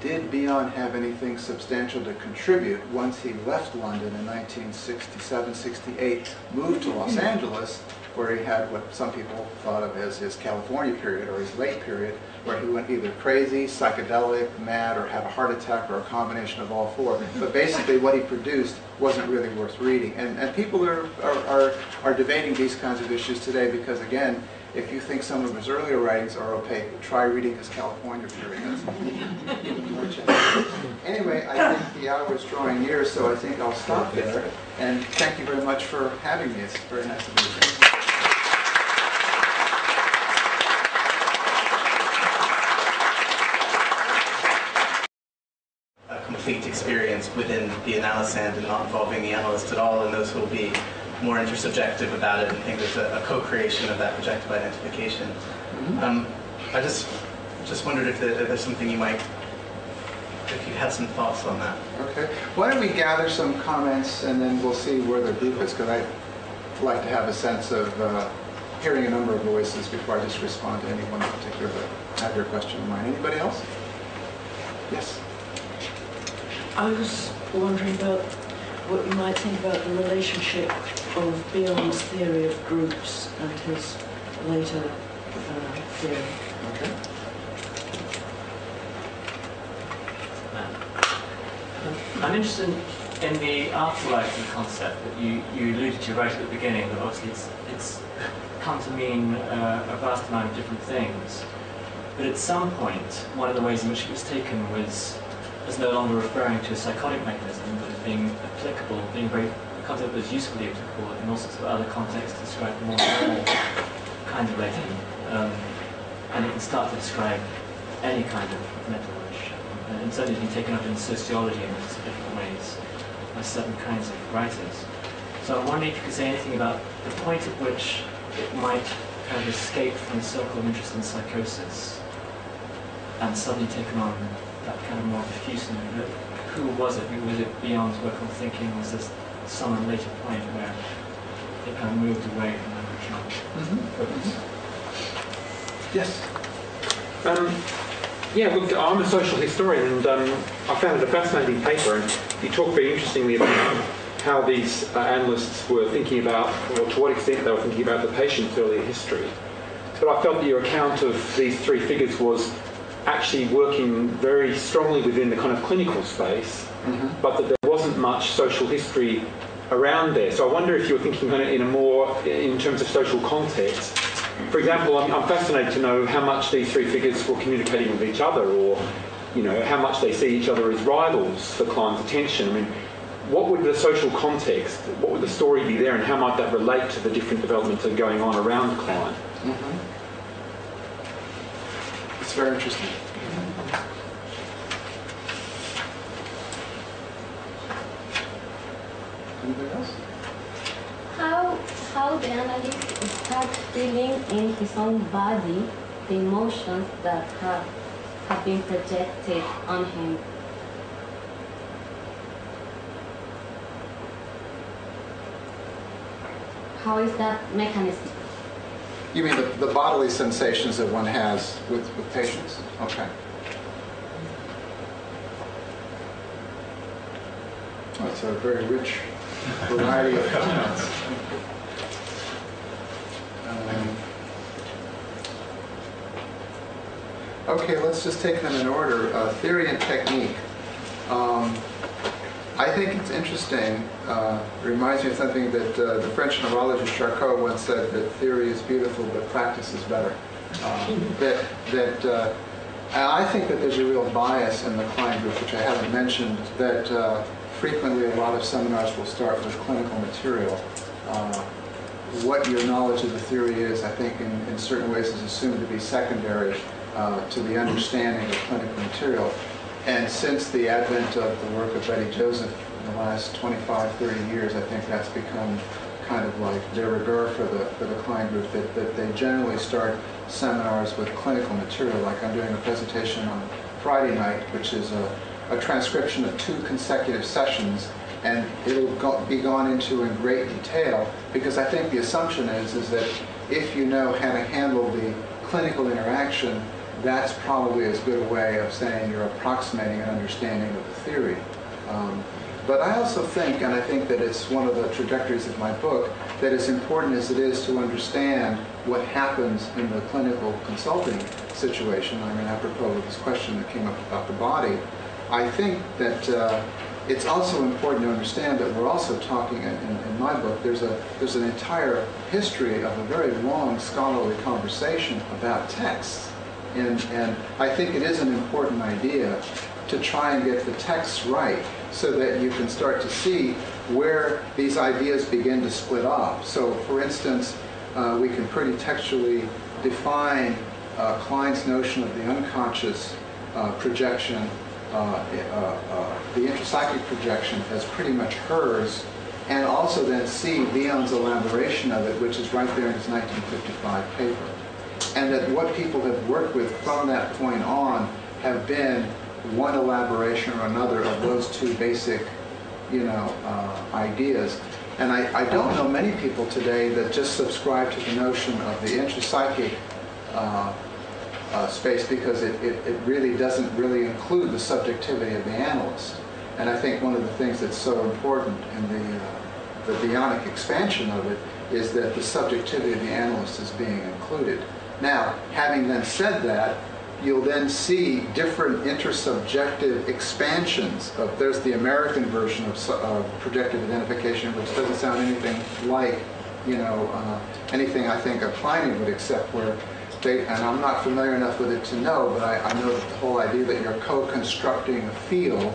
did Bion have anything substantial to contribute once he left London in 1967-68, moved to Los Angeles, where he had what some people thought of as his California period or his late period, where he went either crazy, psychedelic, mad, or had a heart attack, or a combination of all four. But basically what he produced wasn't really worth reading. And people are debating these kinds of issues today because, again, if you think some of his earlier writings are opaque, try reading his California period. That's even more challenging. Anyway, I think the hour is drawing near, so I think I'll stop there. And thank you very much for having me. It's very nice to meet you. Complete experience within the analysis and not involving the analyst at all, and those who will be more intersubjective about it and think there's a co-creation of that projective identification. I just wondered if there's something you might if you had some thoughts on that. Okay. Why don't we gather some comments and then we'll see where the group is, because I'd like to have a sense of hearing a number of voices before I just respond to anyone in particular that have your question in mind. Anybody else? Yes. I was wondering about what you might think about the relationship of Bion's theory of groups and his later theory. Okay. I'm interested in the afterlife of the concept that you alluded to right at the beginning, that obviously it's come to mean a vast amount of different things. But at some point, one of the ways in which it was taken was as no longer referring to a psychotic mechanism, but as being applicable, being very, a concept that was usefully applicable in all sorts of other contexts to describe more normal kinds of relating. And it can start to describe any kind of mental relationship. And certainly it's been taken up in sociology in lots of different ways by certain kinds of writers. So I'm wondering if you could say anything about the point at which it might kind of escape from the circle of interest in psychosis and suddenly taken on that kind of more diffuse note. Who was it? Was it Bion's work on thinking? Was this some later point where it kind of moved away from that original focus? Yes. Yeah, look, I'm a social historian, and I found it a fascinating paper, and you talk very interestingly about how these analysts were thinking about, or to what extent they were thinking about the patient's earlier history. But I felt that your account of these three figures was actually working very strongly within the kind of clinical space, but that there wasn't much social history around there. So I wonder if you're thinking kind of in terms of social context. For example, I'm fascinated to know how much these three figures were communicating with each other, or how much they see each other as rivals for Klein's attention. I mean, what would the social context, what would the story be there, and how might that relate to the different developments that are going on around Klein? It's very interesting. Anybody else? How the analyst starts feeling in his own body the emotions that have been projected on him. How is that mechanism? You mean the bodily sensations that one has with patients? Okay. That's a very rich variety of comments. Okay, let's just take them in order. Theory and technique. I think it's interesting. It reminds me of something that the French neurologist Charcot once said, that theory is beautiful, but practice is better. And I think that there's a real bias in the Klein group, which I haven't mentioned, that frequently a lot of seminars will start with clinical material. What your knowledge of the theory is, I think in certain ways is assumed to be secondary to the understanding of clinical material. And since the advent of the work of Betty Joseph in the last 25, 30 years, I think that's become kind of like de rigueur for the Klein group, that they generally start seminars with clinical material. Like I'm doing a presentation on Friday night, which is a transcription of 2 consecutive sessions, and it'll be gone into in great detail, because I think the assumption is that if you know how to handle the clinical interaction, that's probably as good a way of saying you're approximating an understanding of the theory. But I also think, and I think that it's one of the trajectories of my book, that as important as it is to understand what happens in the clinical consulting situation, I mean, apropos of this question that came up about the body, I think that it's also important to understand that we're also talking, in my book, there's an entire history of a very long scholarly conversation about texts. And I think it is an important idea to try and get the texts right, so that you can start to see where these ideas begin to split off. So, for instance, we can pretty textually define Klein's notion of the unconscious projection, the intrapsychic projection, as pretty much hers, and also then see Bion's elaboration of it, which is right there in his 1955 paper. And that what people have worked with from that point on have been one elaboration or another of those two basic, ideas. And I don't know many people today that just subscribe to the notion of the intrapsychic space, because it really doesn't really include the subjectivity of the analyst. And I think one of the things that's so important in the bionic expansion of it is that the subjectivity of the analyst is being included. Now, having then said that, you'll then see different intersubjective expansions of, there's the American version of projective identification, which doesn't sound anything like, anything I think a Kleinian would accept, where they, and I'm not familiar enough with it to know, but I know that the whole idea that you're co-constructing a field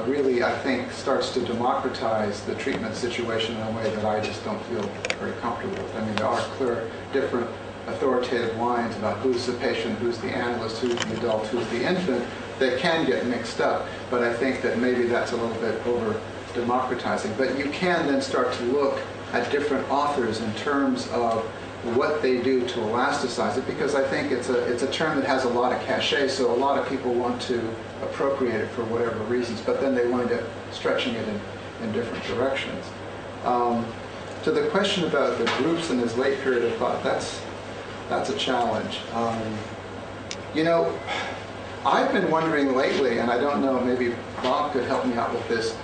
really, I think, starts to democratize the treatment situation in a way that I just don't feel very comfortable with. I mean, there are clear, different authoritative lines about who's the patient, who's the analyst, who's the adult, who's the infant, that can get mixed up. But I think that maybe that's a little bit over democratizing. But you can then start to look at different authors in terms of what they do to elasticize it, because I think it's a term that has a lot of cachet, so a lot of people want to appropriate it for whatever reasons, but then they wind up stretching it in different directions. To the question about the groups in this late period of thought, that's a challenge. I've been wondering lately, and I don't know, maybe Bob could help me out with this,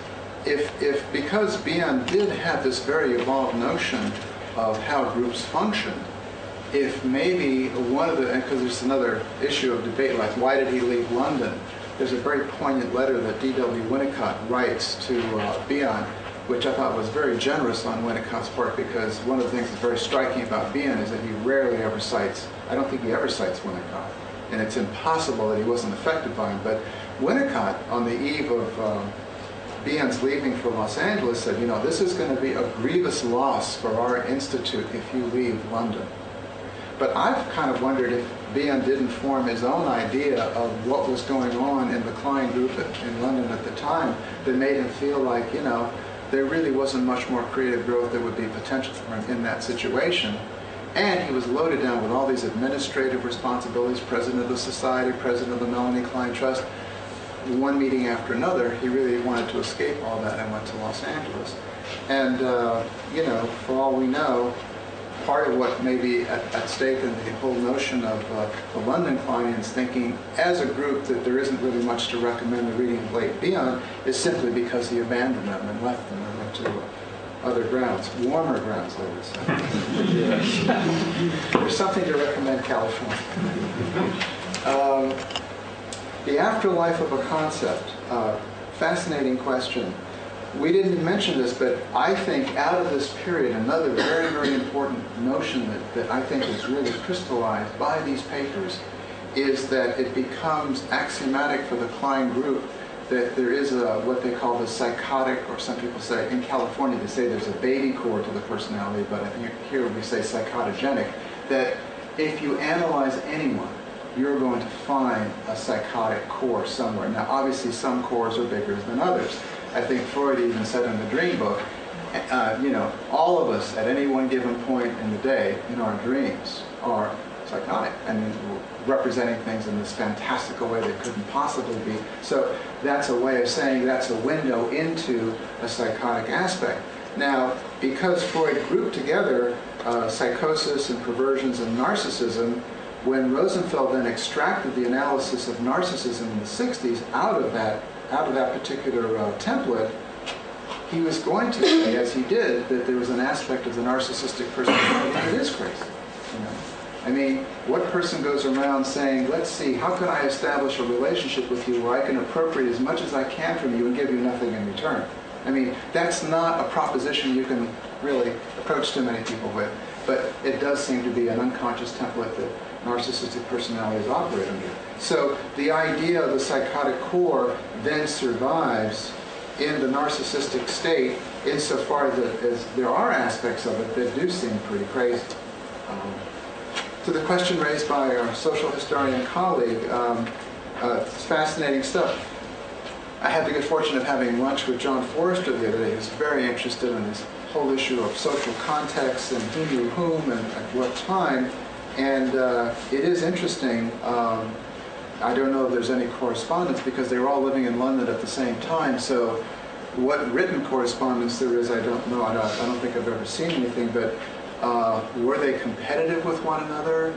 if because Bion did have this very evolved notion of how groups function, if maybe one of the, because there's another issue of debate, like why did he leave London? There's a very poignant letter that D.W. Winnicott writes to Bion, which I thought was very generous on Winnicott's part, because one of the things that's very striking about Bion is that he rarely ever cites, I don't think he ever cites Winnicott, and it's impossible that he wasn't affected by him, but Winnicott, on the eve of Bion's leaving for Los Angeles, said, this is going to be a grievous loss for our institute if you leave London. But I've kind of wondered if Bion didn't form his own idea of what was going on in the Klein group in London at the time that made him feel like, there really wasn't much more creative growth that would be potential for him in that situation. And he was loaded down with all these administrative responsibilities, president of the society, president of the Melanie Klein Trust. One meeting after another, he really wanted to escape all that and went to Los Angeles. And, for all we know, part of what may be at stake in the whole notion of the London Kleinians thinking as a group that there isn't really much to recommend the reading of late Bion is simply because he abandoned them and left them and went to other grounds, warmer grounds, I would say. There's something to recommend California. The afterlife of a concept, fascinating question. We didn't mention this, but I think out of this period, another very, very important notion that I think is really crystallized by these papers is that it becomes axiomatic for the Klein group that there is what they call the psychotic, or some people say, in California they say there's a baby core to the personality, but here we say psychotogenic, that if you analyze anyone, you're going to find a psychotic core somewhere. Now, obviously, some cores are bigger than others. I think Freud even said in the Dream Book, all of us at any one given point in the day in our dreams are psychotic and representing things in this fantastical way that couldn't possibly be. So that's a way of saying that's a window into a psychotic aspect. Now, because Freud grouped together psychosis and perversions and narcissism, when Rosenfeld then extracted the analysis of narcissism in the 60s out of that particular template, he was going to say, as he did, that there was an aspect of the narcissistic personality that is crazy. I mean, what person goes around saying, let's see, how can I establish a relationship with you where I can appropriate as much as I can from you and give you nothing in return? I mean, that's not a proposition you can really approach too many people with, but it does seem to be an unconscious template that narcissistic personalities operate under. So the idea of the psychotic core then survives in the narcissistic state insofar as there are aspects of it that do seem pretty crazy. To the question raised by our social historian colleague, it's fascinating stuff. I had the good fortune of having lunch with John Forrester the other day. He was very interested in this whole issue of social context and who knew whom and at what time. And it is interesting. I don't know if there's any correspondence because they were all living in London at the same time. So what written correspondence there is, I don't know. I don't think I've ever seen anything. But were they competitive with one another?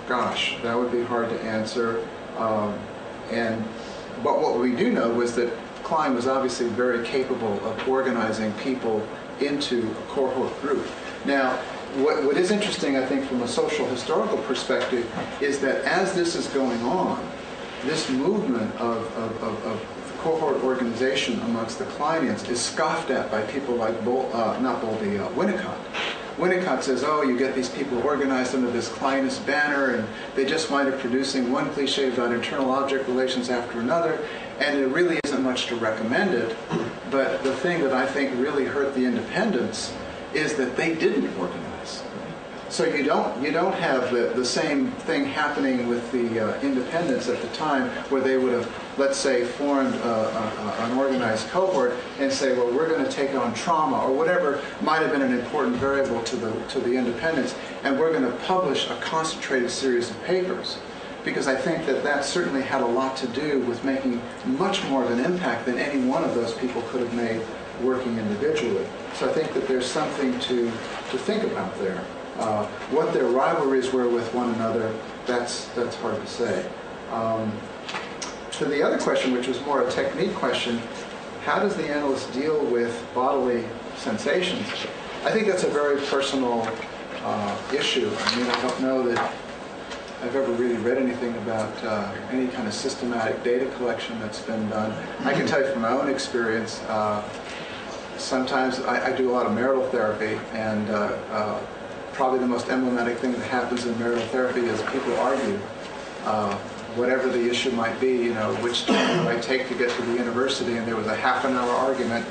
Gosh, that would be hard to answer. But what we do know was that Klein was obviously very capable of organizing people into a cohort group. Now, what is interesting, I think, from a social historical perspective, is that as this is going on, this movement of cohort organization amongst the Kleinians is scoffed at by people like Winnicott. Winnicott says, oh, you get these people organized under this Kleinist banner, and they just wind up producing one cliche about internal object relations after another, and there really isn't much to recommend it. But the thing that I think really hurt the independents is that they didn't organize. So you don't have the same thing happening with the independents at the time, where they would have, let's say, formed an organized cohort and say, well, we're going to take on trauma or whatever might have been an important variable to the independents, and we're going to publish a concentrated series of papers. Because I think that certainly had a lot to do with making much more of an impact than any one of those people could have made working individually. So I think that there's something to think about there. What their rivalries were with one another, that's hard to say. To the other question, which was more a technique question, how does the analyst deal with bodily sensations? I think that's a very personal issue. I mean, I don't know that I've ever really read anything about any kind of systematic data collection that's been done. I can tell you from my own experience, sometimes I do a lot of marital therapy, and probably the most emblematic thing that happens in marital therapy is people argue. Whatever the issue might be, you know, which time do I take to get to the university, and there was a half-an-hour argument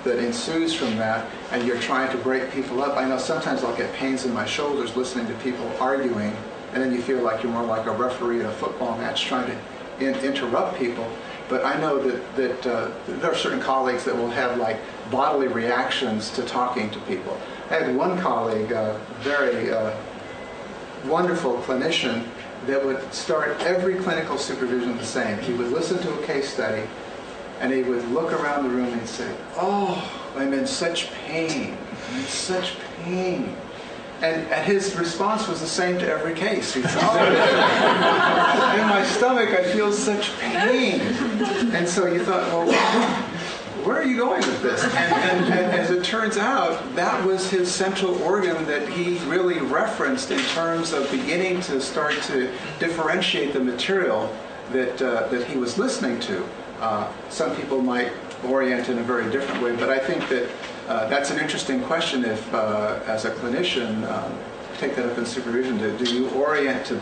that ensues from that, and you're trying to break people up. I know sometimes I'll get pains in my shoulders listening to people arguing, and then you feel like you're more like a referee at a football match trying to interrupt people. But I know that there are certain colleagues that will have like bodily reactions to talking to people. I had one colleague, a very wonderful clinician, that would start every clinical supervision the same. He would listen to a case study, and he would look around the room and say, oh, I'm in such pain. I'm in such pain. And his response was the same to every case. He'd say, oh, in my stomach I feel such pain. And so you thought, well, where are you going with this? And as it turns out, that was his central organ that he really referenced in terms of beginning to start to differentiate the material that he was listening to. Some people might orient in a very different way, but I think that that's an interesting question if, as a clinician, take that up in supervision, do you orient to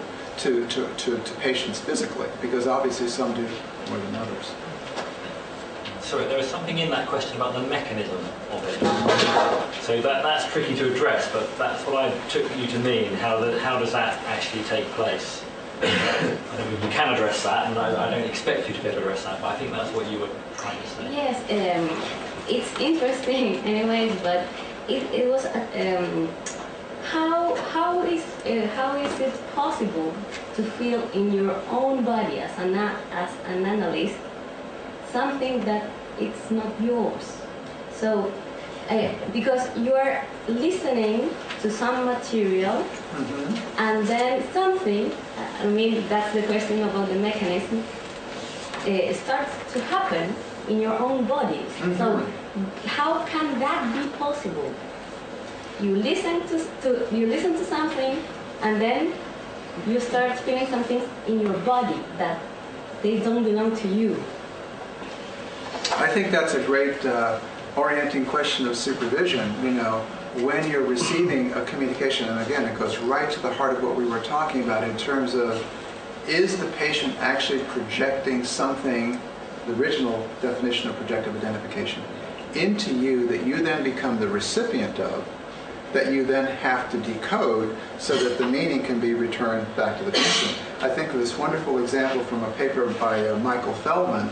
patients physically? Because obviously some do more than others. Sorry, there was something in that question about the mechanism of it. So that's tricky to address, but that's what I took you to mean. How does that actually take place? I think we can address that, and I don't expect you to be able to address that, but I think that's what you were trying to say. Yes, it's interesting anyways, but it was how is it possible to feel in your own body as an analyst something that it's not yours? So because you are listening to some material, and then something, I mean, that's the question about the mechanism, starts to happen in your own body. So how can that be possible? You listen to something, and then you start feeling something in your body that they don't belong to you. I think that's a great orienting question of supervision. You know, when you're receiving a communication, and again, it goes right to the heart of what we were talking about in terms of, is the patient actually projecting something, the original definition of projective identification, into you that you then become the recipient of, that you then have to decode so that the meaning can be returned back to the patient. I think of this wonderful example from a paper by Michael Feldman,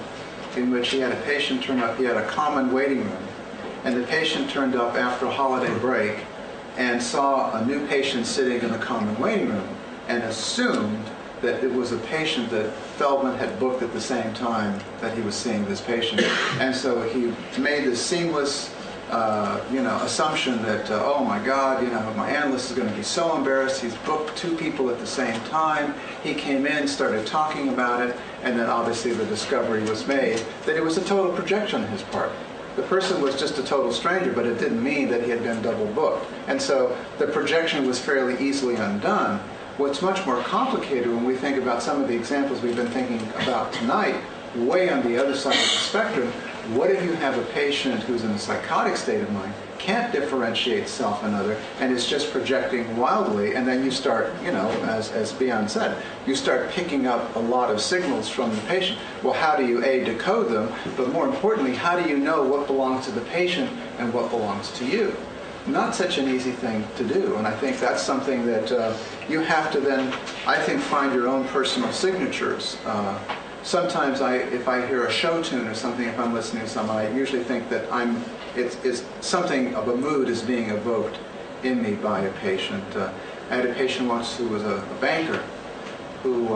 in which he had a patient turn up. He had a common waiting room, and the patient turned up after a holiday break and saw a new patient sitting in the common waiting room and assumed that it was a patient that Feldman had booked at the same time that he was seeing this patient. And so he made this seamless assumption that, oh my God, my analyst is going to be so embarrassed. He's booked 2 people at the same time. He came in, started talking about it, and then obviously the discovery was made that it was a total projection on his part. The person was just a total stranger, but it didn't mean that he had been double booked. And so the projection was fairly easily undone. What's much more complicated when we think about some of the examples we've been thinking about tonight, way on the other side of the spectrum, what if you have a patient who's in a psychotic state of mind, can't differentiate self and other, and is just projecting wildly, and then you start, as Bjorn said, you start picking up a lot of signals from the patient. Well, how do you, A, decode them, but more importantly, how do you know what belongs to the patient and what belongs to you? Not such an easy thing to do, and I think that's something that you have to then, I think, find your own personal signatures. Sometimes if I hear a show tune or something, if I'm listening to someone, I usually think that it's something of a mood is being evoked in me by a patient. I had a patient once who was a banker who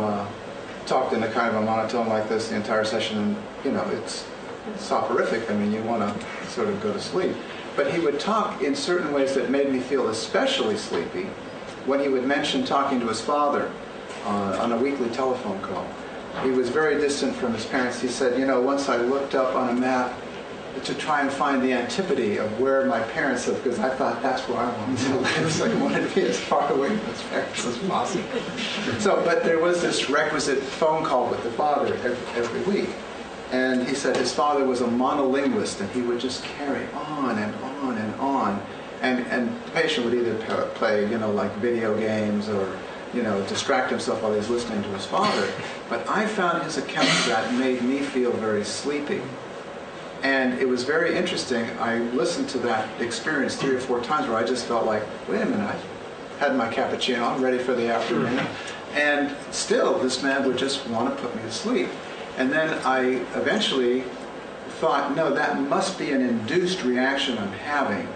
talked in a kind of a monotone like this the entire session, and it's soporific. I mean, you want to sort of go to sleep. But he would talk in certain ways that made me feel especially sleepy when he would mention talking to his father on a weekly telephone call. He was very distant from his parents. He said, once I looked up on a map to try and find the antipode of where my parents lived, because I thought that's where I wanted to live. So I wanted to be as far away from his parents as possible. But there was this requisite phone call with the father every week. And he said his father was a monolinguist, and he would just carry on and on and on. And the patient would either play, like video games or, distract himself while he's listening to his father. But I found his account of that made me feel very sleepy. And it was very interesting. I listened to that experience 3 or 4 times where I just felt like, wait a minute, I had my cappuccino, I'm ready for the afternoon. And still, this man would just want to put me to sleep. And then I eventually thought, no, that must be an induced reaction I'm having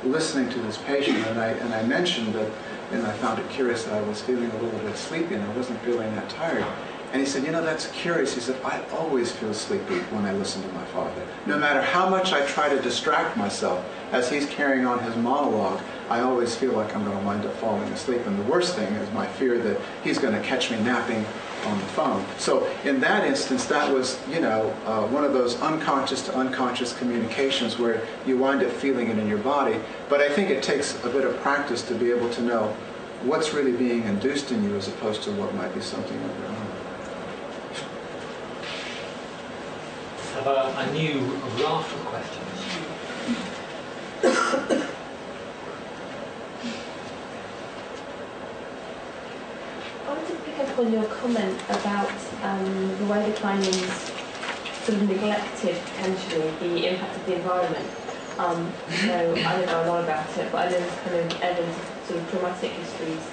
listening to this patient. And I mentioned that, and I found it curious that I was feeling a little bit sleepy and I wasn't feeling that tired. And he said, that's curious. He said, I always feel sleepy when I listen to my father. No matter how much I try to distract myself, as he's carrying on his monologue, I always feel like I'm going to wind up falling asleep. And the worst thing is my fear that he's going to catch me napping on the phone. So in that instance, that was, one of those unconscious to unconscious communications where you wind up feeling it in your body. But I think it takes a bit of practice to be able to know what's really being induced in you as opposed to what might be something of your own. Have a new raft of questions. I wanted to pick up on your comment about the way the Kleinings sort of neglected potentially the impact of the environment. So I don't know a lot about it, but I know there's kind of evidence of sort of traumatic histories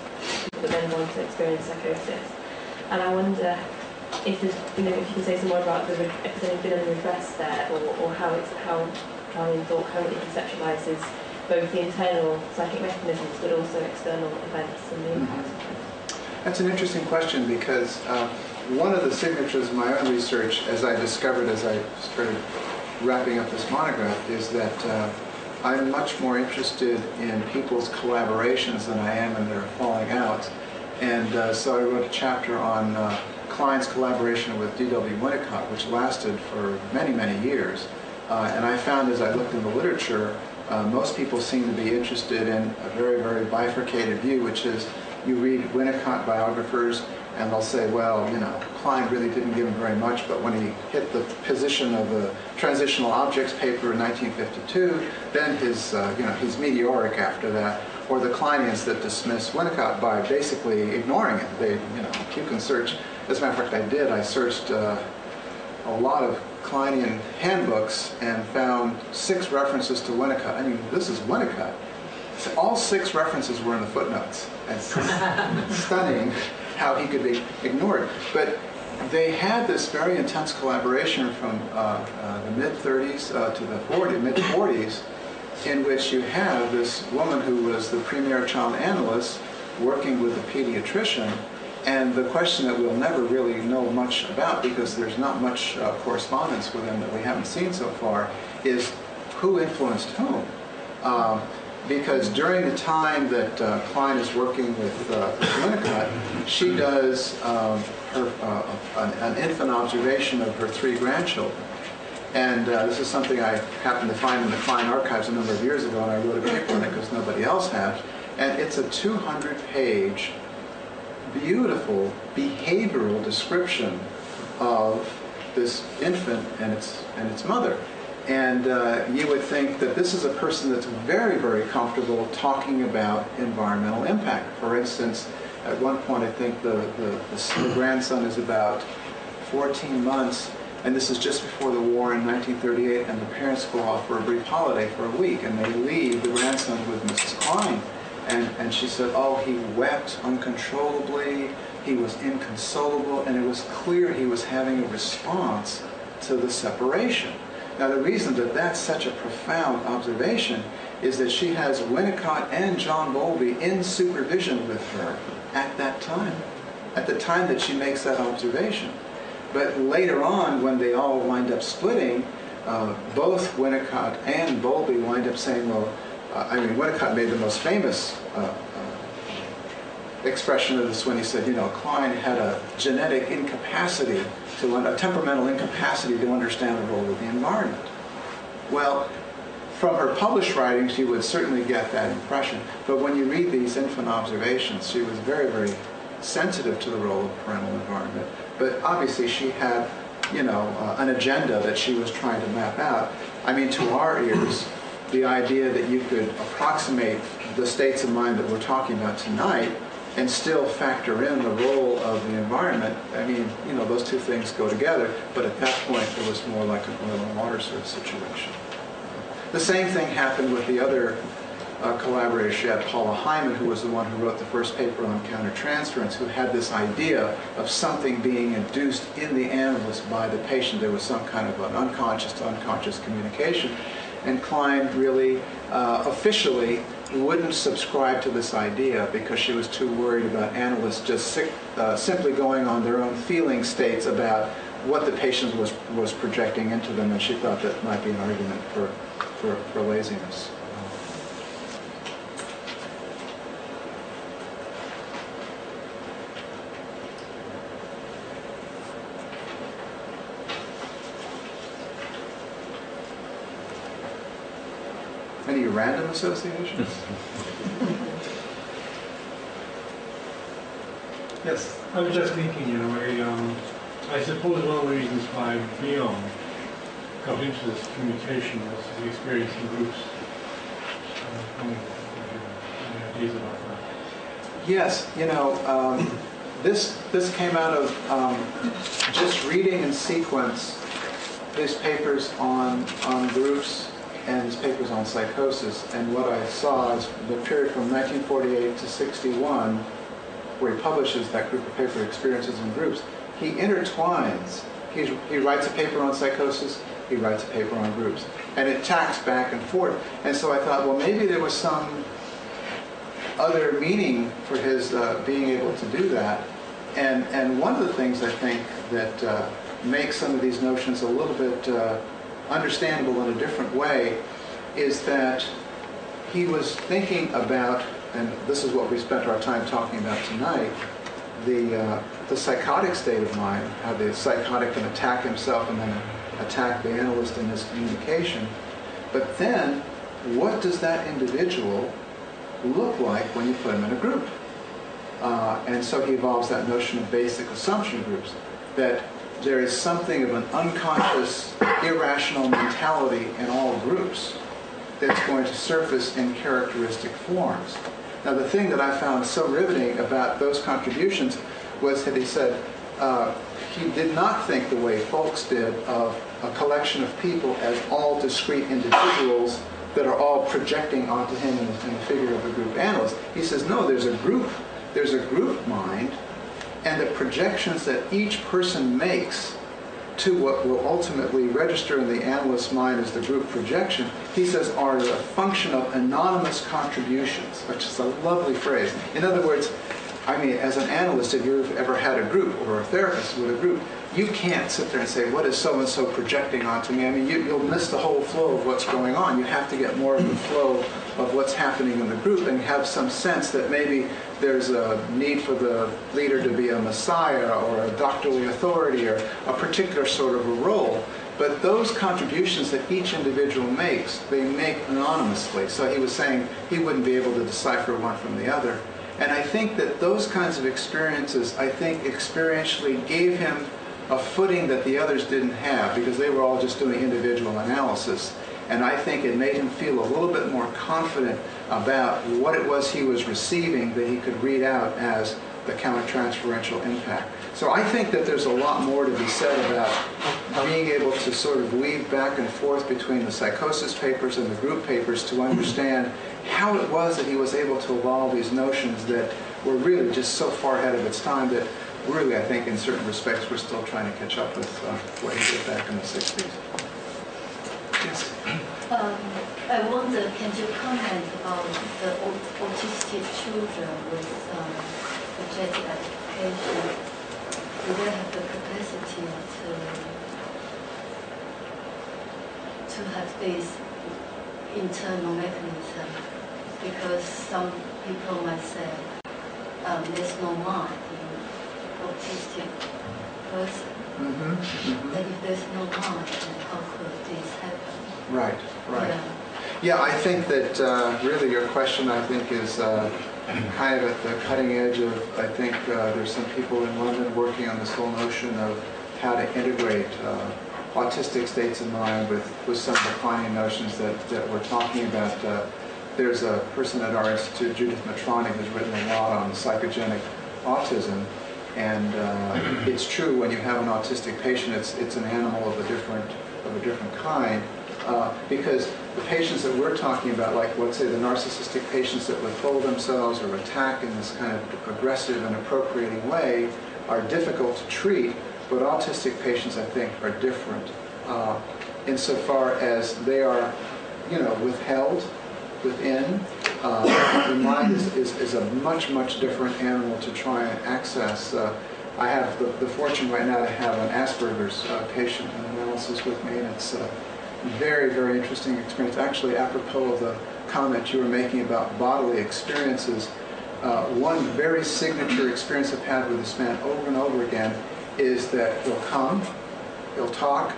that then want to experience psychosis. And I wonder if there's, if you can say some more about if there's any been any redress there, or how Klein thought currently conceptualizes both the internal psychic mechanisms but also external events and the impact of them. That's an interesting question because one of the signatures of my own research, as I discovered as I started wrapping up this monograph, is that I'm much more interested in people's collaborations than I am in their falling out. And so I wrote a chapter on Klein's collaboration with D.W. Winnicott, which lasted for many, many years. And I found as I looked in the literature, most people seem to be interested in a very, very bifurcated view, which is you read Winnicott biographers and they'll say, well, Klein really didn't give him very much, but when he hit the position of the transitional objects paper in 1952, then he's meteoric after that. Or the Kleinians that dismiss Winnicott by basically ignoring it. You can search. As a matter of fact, I searched a lot of Kleinian handbooks and found 6 references to Winnicott. I mean, this is Winnicott. So all 6 references were in the footnotes. It's stunning how he could be ignored. But they had this very intense collaboration from the mid-30s to the mid-40s, in which you have this woman who was the premier child analyst working with a pediatrician, And the question that we'll never really know much about, because there's not much correspondence with him that we haven't seen so far, is who influenced whom. Because during the time that Klein is working with Winnicott, she does an infant observation of her 3 grandchildren. And this is something I happened to find in the Klein archives a number of years ago, and I wrote a paper on it because nobody else had. And it's a 200-page, beautiful behavioral description of this infant and its mother. And you would think that this is a person that's very, very comfortable talking about environmental impact. For instance, at one point I think the grandson is about 14 months, and this is just before the war in 1938, and the parents go off for a brief holiday for a week, and they leave the grandson with Mrs. Klein. And she said, oh, he wept uncontrollably, he was inconsolable, and it was clear he was having a response to the separation. Now, the reason that that's such a profound observation is that she has Winnicott and John Bowlby in supervision with her at that time, at the time that she makes that observation. But later on, when they all wind up splitting, both Winnicott and Bowlby wind up saying, well, Winnicott made the most famous expression of this when he said, Klein had a genetic incapacity, a temperamental incapacity to understand the role of the environment. Well, from her published writings, you would certainly get that impression. But when you read these infant observations, she was very, very sensitive to the role of parental environment. But obviously she had, an agenda that she was trying to map out. To our ears, the idea that you could approximate the states of mind that we're talking about tonight and still factor in the role of the environment, those two things go together, but at that point it was more like an oil and water sort of situation. The same thing happened with the other collaborator she had, Paula Hyman, who was the one who wrote the first paper on countertransference, who had this idea of something being induced in the analyst by the patient. There was some kind of an unconscious to unconscious communication. And Klein really officially wouldn't subscribe to this idea because she was too worried about analysts just simply going on their own feeling states about what the patient was projecting into them, and she thought that might be an argument for laziness. Any random associations? Yes, I was just thinking, I suppose one of the reasons why Bion got into this communication was his experience in groups. Any ideas about that? Yes, this came out of just reading in sequence his papers on groups and his papers on psychosis. And what I saw is the period from 1948 to 61, where he publishes that group of paper, Experiences in Groups. He intertwines. He writes a paper on psychosis, he writes a paper on groups. And it tacks back and forth. And so I thought, well, maybe there was some other meaning for his being able to do that. And one of the things I think that makes some of these notions a little bit understandable in a different way is that he was thinking about, and this is what we spent our time talking about tonight, the psychotic state of mind, how the psychotic can attack himself and then attack the analyst in his communication. But then, what does that individual look like when you put him in a group? And so he evolves that notion of basic assumption groups, that there is something of an unconscious, irrational mentality in all groups that's going to surface in characteristic forms. Now, the thing that I found so riveting about those contributions was that he said he did not think the way Folks did of a collection of people as all discrete individuals that are all projecting onto him in the figure of a group analyst. He says, no, there's a group mind, and the projections that each person makes to what will ultimately register in the analyst's mind as the group projection, he says, are a function of anonymous contributions, which is a lovely phrase. In other words, I mean, as an analyst, if you've ever had a group or a therapist with a group, you can't sit there and say, what is so-and-so projecting onto me? I mean, you'll miss the whole flow of what's going on. You have to get more of the flow of what's happening in the group and have some sense that maybe there's a need for the leader to be a messiah or a doctorly authority or a particular sort of a role. But those contributions that each individual makes, they make anonymously. So he was saying he wouldn't be able to decipher one from the other. And I think that those kinds of experiences, I think experientially gave him a footing that the others didn't have because they were all just doing individual analysis. And I think it made him feel a little bit more confident about what it was he was receiving that he could read out as the countertransferential impact. So I think that there's a lot more to be said about being able to sort of weave back and forth between the psychosis papers and the group papers to understand how it was that he was able to evolve these notions that were really just so far ahead of its time that really, I think, in certain respects, we're still trying to catch up with what he did back in the 60s. Yes? I wonder, can you comment about the autistic children with projective education? Do they have the capacity to have this internal mechanism? Because some people might say there's no mind in autistic person. And if there's no mind, then how could this happen? Right, right. Yeah, I think that really your question, I think, is kind of at the cutting edge of, I think there's some people in London working on this whole notion of how to integrate autistic states of mind with some defining notions that we're talking about. There's a person at our institute, Judith Matrani, who's written a lot on psychogenic autism. And it's true when you have an autistic patient, it's an animal of a different kind. Because the patients that we're talking about, like let's say the narcissistic patients that withhold themselves or attack in this kind of aggressive and appropriating way, are difficult to treat. But autistic patients, I think, are different insofar as they are, withheld within. The mind is a much different animal to try and access. I have the fortune right now to have an Asperger's patient in analysis with me, and it's a very interesting experience. Actually, apropos of the comment you were making about bodily experiences, one very signature experience I've had with this man over and over again is that he'll come, he'll talk,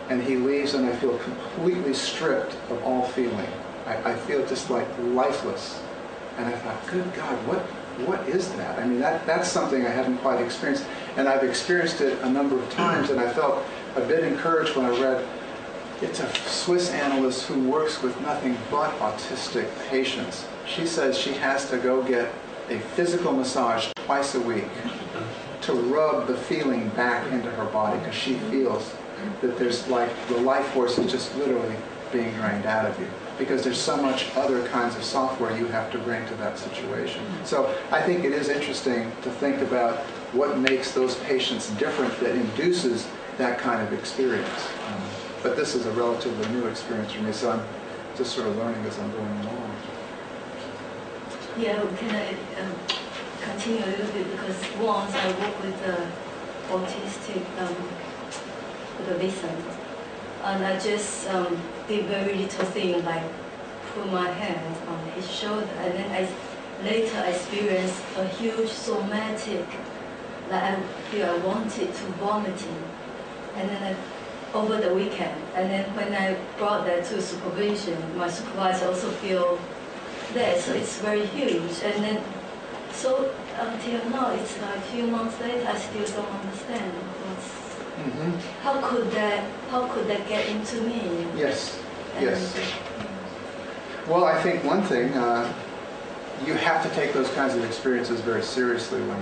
and he leaves, and I feel completely stripped of all feeling. I feel just like lifeless. And I thought, good God, what is that? I mean, that's something I haven't quite experienced. And I've experienced it a number of times, and I felt a bit encouraged when I read, it's a Swiss analyst who works with nothing but autistic patients. She says she has to go get a physical massage twice a week to rub the feeling back into her body, because she feels that there's like the life force is just literally being drained out of you, because there's so much other kinds of software you have to bring to that situation. So I think it is interesting to think about what makes those patients different that induces that kind of experience. But this is a relatively new experience for me, so I'm just sort of learning as I'm going along. Yeah, can I continue a little bit? Because once I work with autistic with a vision, and I just did very little thing, like put my hand on his shoulder, and then later I experienced a huge somatic, like I feel I wanted to vomiting, and then over the weekend, and then when I brought that to supervision, my supervisor also feel that, so it's very huge, and then so until now, it's like a few months later, I still don't understand what's. How could that get into me? Yes, yes. Well, I think one thing, you have to take those kinds of experiences very seriously when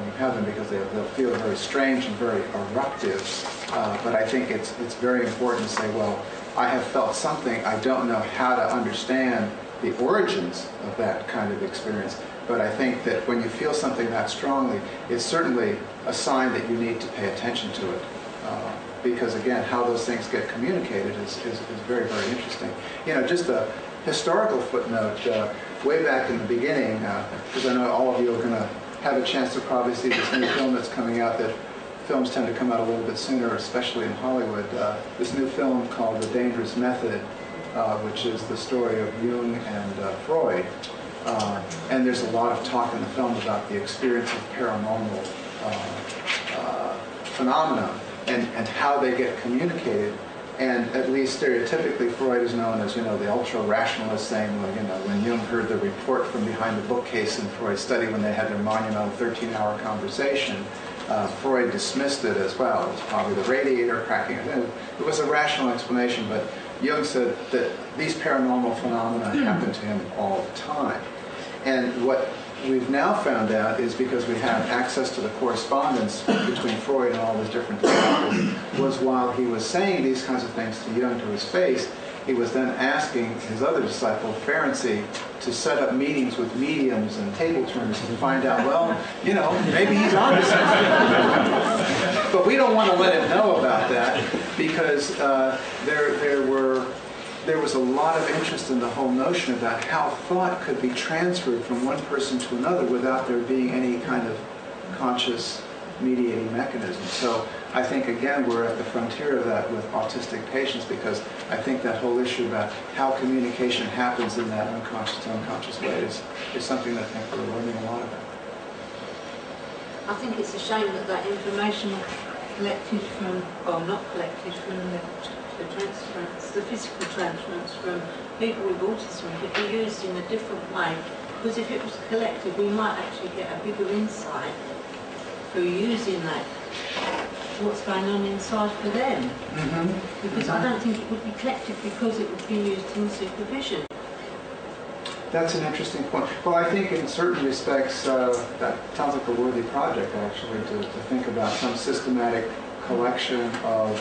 you have them, because they'll feel very strange and very eruptive. But I think it's very important to say, well, I have felt something. I don't know how to understand the origins of that kind of experience. But I think that when you feel something that strongly, it's certainly a sign that you need to pay attention to it. Because again, how those things get communicated is very interesting. Just a historical footnote, way back in the beginning, because I know all of you are going to had a chance to probably see this new film that's coming out, that films tend to come out a little bit sooner, especially in Hollywood. This new film called The Dangerous Method, which is the story of Jung and Freud. And there's a lot of talk in the film about the experience of paranormal phenomena and how they get communicated. And at least stereotypically, Freud is known as, the ultra-rationalist, saying, well, when Jung heard the report from behind the bookcase in Freud's study when they had their monumental 13-hour conversation, Freud dismissed it as well. It was probably the radiator cracking. It was a rational explanation, but Jung said that these paranormal phenomena happen to him all the time. And what we've now found out is, because we have access to the correspondence between Freud and all his different disciples, was while he was saying these kinds of things to Jung to his face, he was then asking his other disciple, Ferenczi, to set up meetings with mediums and table turners to find out, well, maybe he's on to something. But we don't want to let him know about that, because there was a lot of interest in the whole notion about how thought could be transferred from one person to another without there being any kind of conscious mediating mechanism. So I think, again, we're at the frontier of that with autistic patients, because I think that whole issue about how communication happens in that unconscious to unconscious way is something that I think we're learning a lot about. I think it's a shame that information collected from, well, not collected from the transference, the physical transference from people with autism could be used in a different way, because if it was collected, we might actually get a bigger insight through using that, what's going on inside for them. Because I don't think it would be collected because it would be used in supervision. That's an interesting point. Well, I think in certain respects, that sounds like a worthy project, actually, to think about some systematic collection of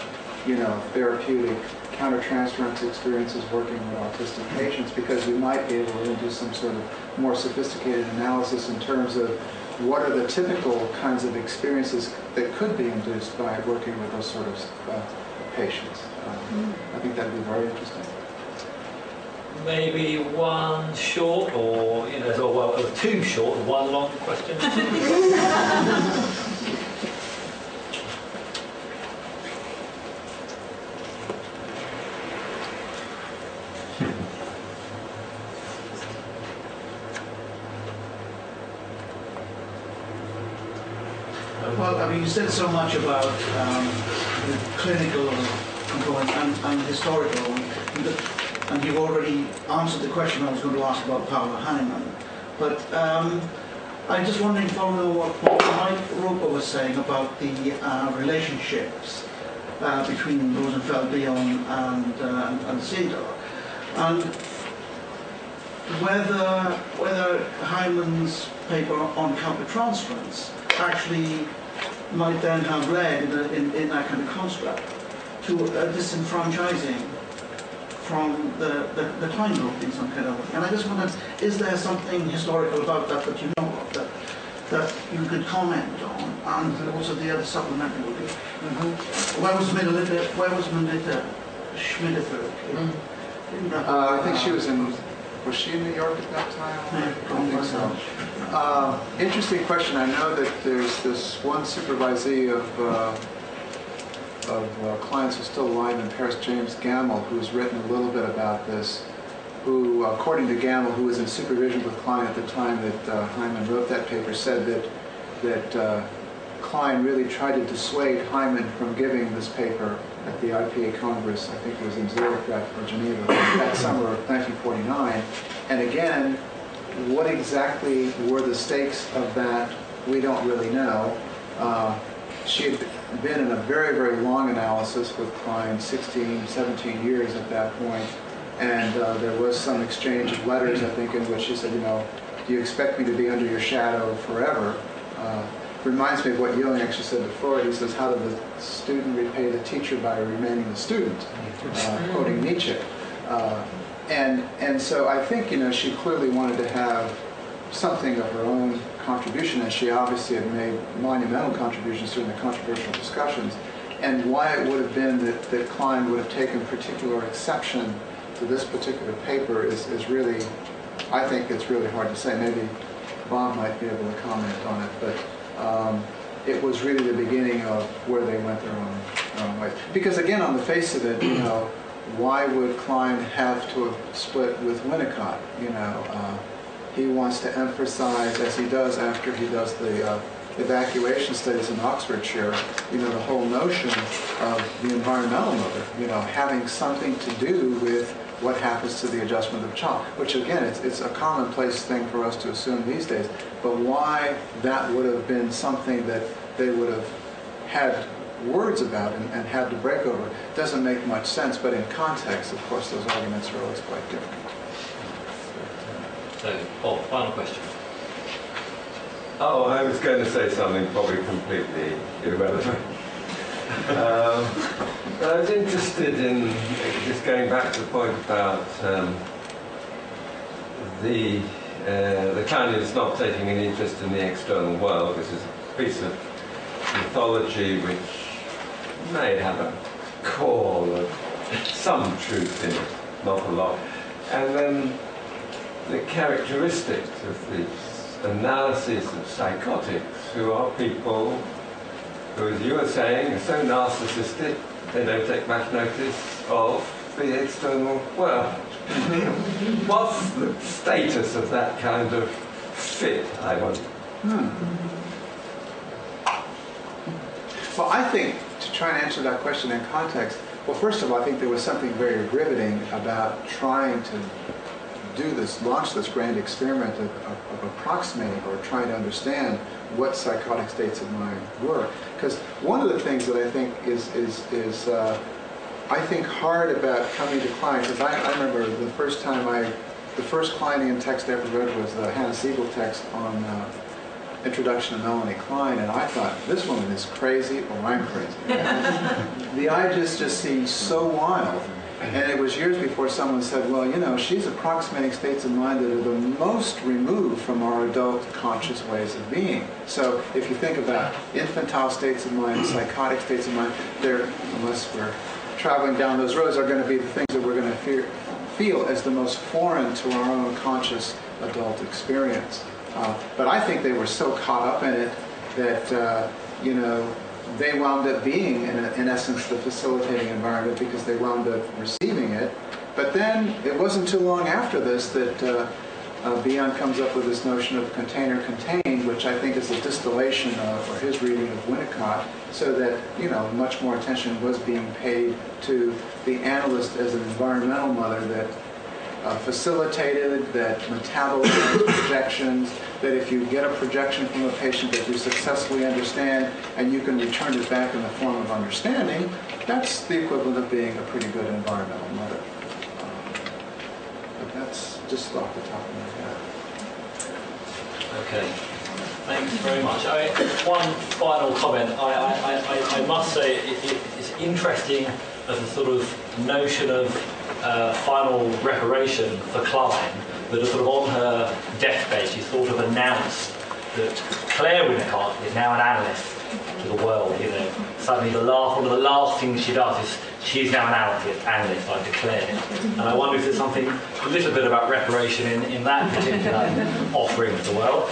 therapeutic countertransference experiences working with autistic patients, because you might be able to do some sort of more sophisticated analysis in terms of what are the typical kinds of experiences that could be induced by working with those sort of patients. I think that would be very interesting. Maybe one short, or two short and one long question. Well, I mean, you said so much about the clinical component and historical, and you've already answered the question I was going to ask about Paula Heinemann. But I'm just wondering, following what Mike Roper was saying about the relationships between Rosenfeld, Bion, and Sindor, and whether Heinemann's paper on countertransference actually might then have led in that kind of construct to a disenfranchising from the Klein group in some kind of way. And I just wondered, is there something historical about that that you know of that you could comment on, and also the other supplementary would be, where was Melita Schmidt-Ferg? I think she was in New York at that time? I don't think so. Interesting question. I know that there's this one supervisee of clients who's still alive in Paris, James Gamble, who's written a little bit about this, who, according to Gamble, who was in supervision with Klein at the time that Heinemann wrote that paper, said that Klein really tried to dissuade Heinemann from giving this paper at the IPA Congress, I think it was in Zurich or Geneva, that summer of 1949. And again, what exactly were the stakes of that, we don't really know. She had been in a very, very long analysis with Klein, 16, 17 years at that point. And there was some exchange of letters, I think, in which she said, do you expect me to be under your shadow forever? Reminds me of what Jung actually said to Freud. He says, how did the student repay the teacher by remaining the student? Quoting Nietzsche. And so I think, she clearly wanted to have something of her own contribution, and she obviously had made monumental contributions during the controversial discussions. And why it would have been that Klein would have taken particular exception to this particular paper is really, I think it's really hard to say. Bob might be able to comment on it, but it was really the beginning of where they went their own way. Because again, on the face of it, you know, why would Klein have to have split with Winnicott? You know, he wants to emphasize, as he does after he does the evacuation studies in Oxfordshire, you know, the whole notion of the environmental mother, you know, having something to do with what happens to the adjustment of the child, which again, it's a commonplace thing for us to assume these days, but why that would have been something that they would have had words about and had to break over doesn't make much sense, but in context, of course, those arguments are always quite different. So, Bob, final question. Oh, I was going to say something probably completely irrelevant. But I was interested in just going back to the point about the Kleinians not taking an interest in the external world. This is a piece of mythology which may have a core of some truth in it, not a lot. And then the characteristics of these analyses of psychotics, who are people who, as you were saying, are so narcissistic they don't take much notice of the external world. What's the status of that kind of fit, I wonder? Well, I think, to try and answer that question in context, well, first of all, I think there was something very riveting about trying to do this, launch this grand experiment of approximating or trying to understand what psychotic states of mind were. Because one of the things that I think is I think hard about coming to Klein, because I remember the first time the first Kleinian text I ever read was the Hannah Siegel text on Introduction to Melanie Klein, and I thought, this woman is crazy or I'm crazy. The ideas just seemed so wild. And it was years before someone said, well, you know, she's approximating states of mind that are the most removed from our adult conscious ways of being. So if you think about infantile states of mind, psychotic states of mind, they're, unless we're traveling down those roads, are going to be the things that we're going to feel as the most foreign to our own conscious adult experience. But I think they were so caught up in it that, you know, they wound up being, in essence, the facilitating environment because they wound up receiving it. But then it wasn't too long after this that Bion comes up with this notion of container-contained, which I think is a distillation of, or his reading of Winnicott, so that, you know, much more attention was being paid to the analyst as an environmental mother that facilitated, that metabolized projections, that if you get a projection from a patient that you successfully understand and you can return it back in the form of understanding, that's the equivalent of being a pretty good environmental mother. But that's just off the top of my head. Okay, thanks very much. One final comment. I must say it's interesting as a sort of notion of final reparation for Klein, that sort of on her deathbed she sort of announced that Claire Winnicott is now an analyst to the world. You know, suddenly one of the last things she does is she's now an analyst, I declare. And I wonder if there's something a little bit about reparation in that particular offering to the world.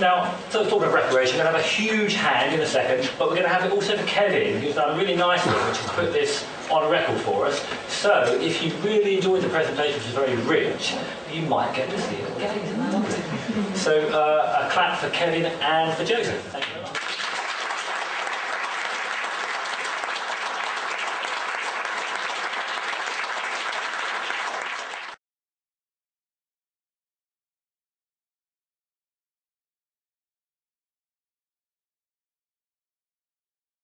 Now, so talking of reparation, we're going to have a huge hand in a second, but we're going to have it also for Kevin, who's done a really nice thing, which is put this on a record for us. So, if you really enjoyed the presentation, which is very rich, you might get to see it again. So, a clap for Kevin and for Joseph. Thank you.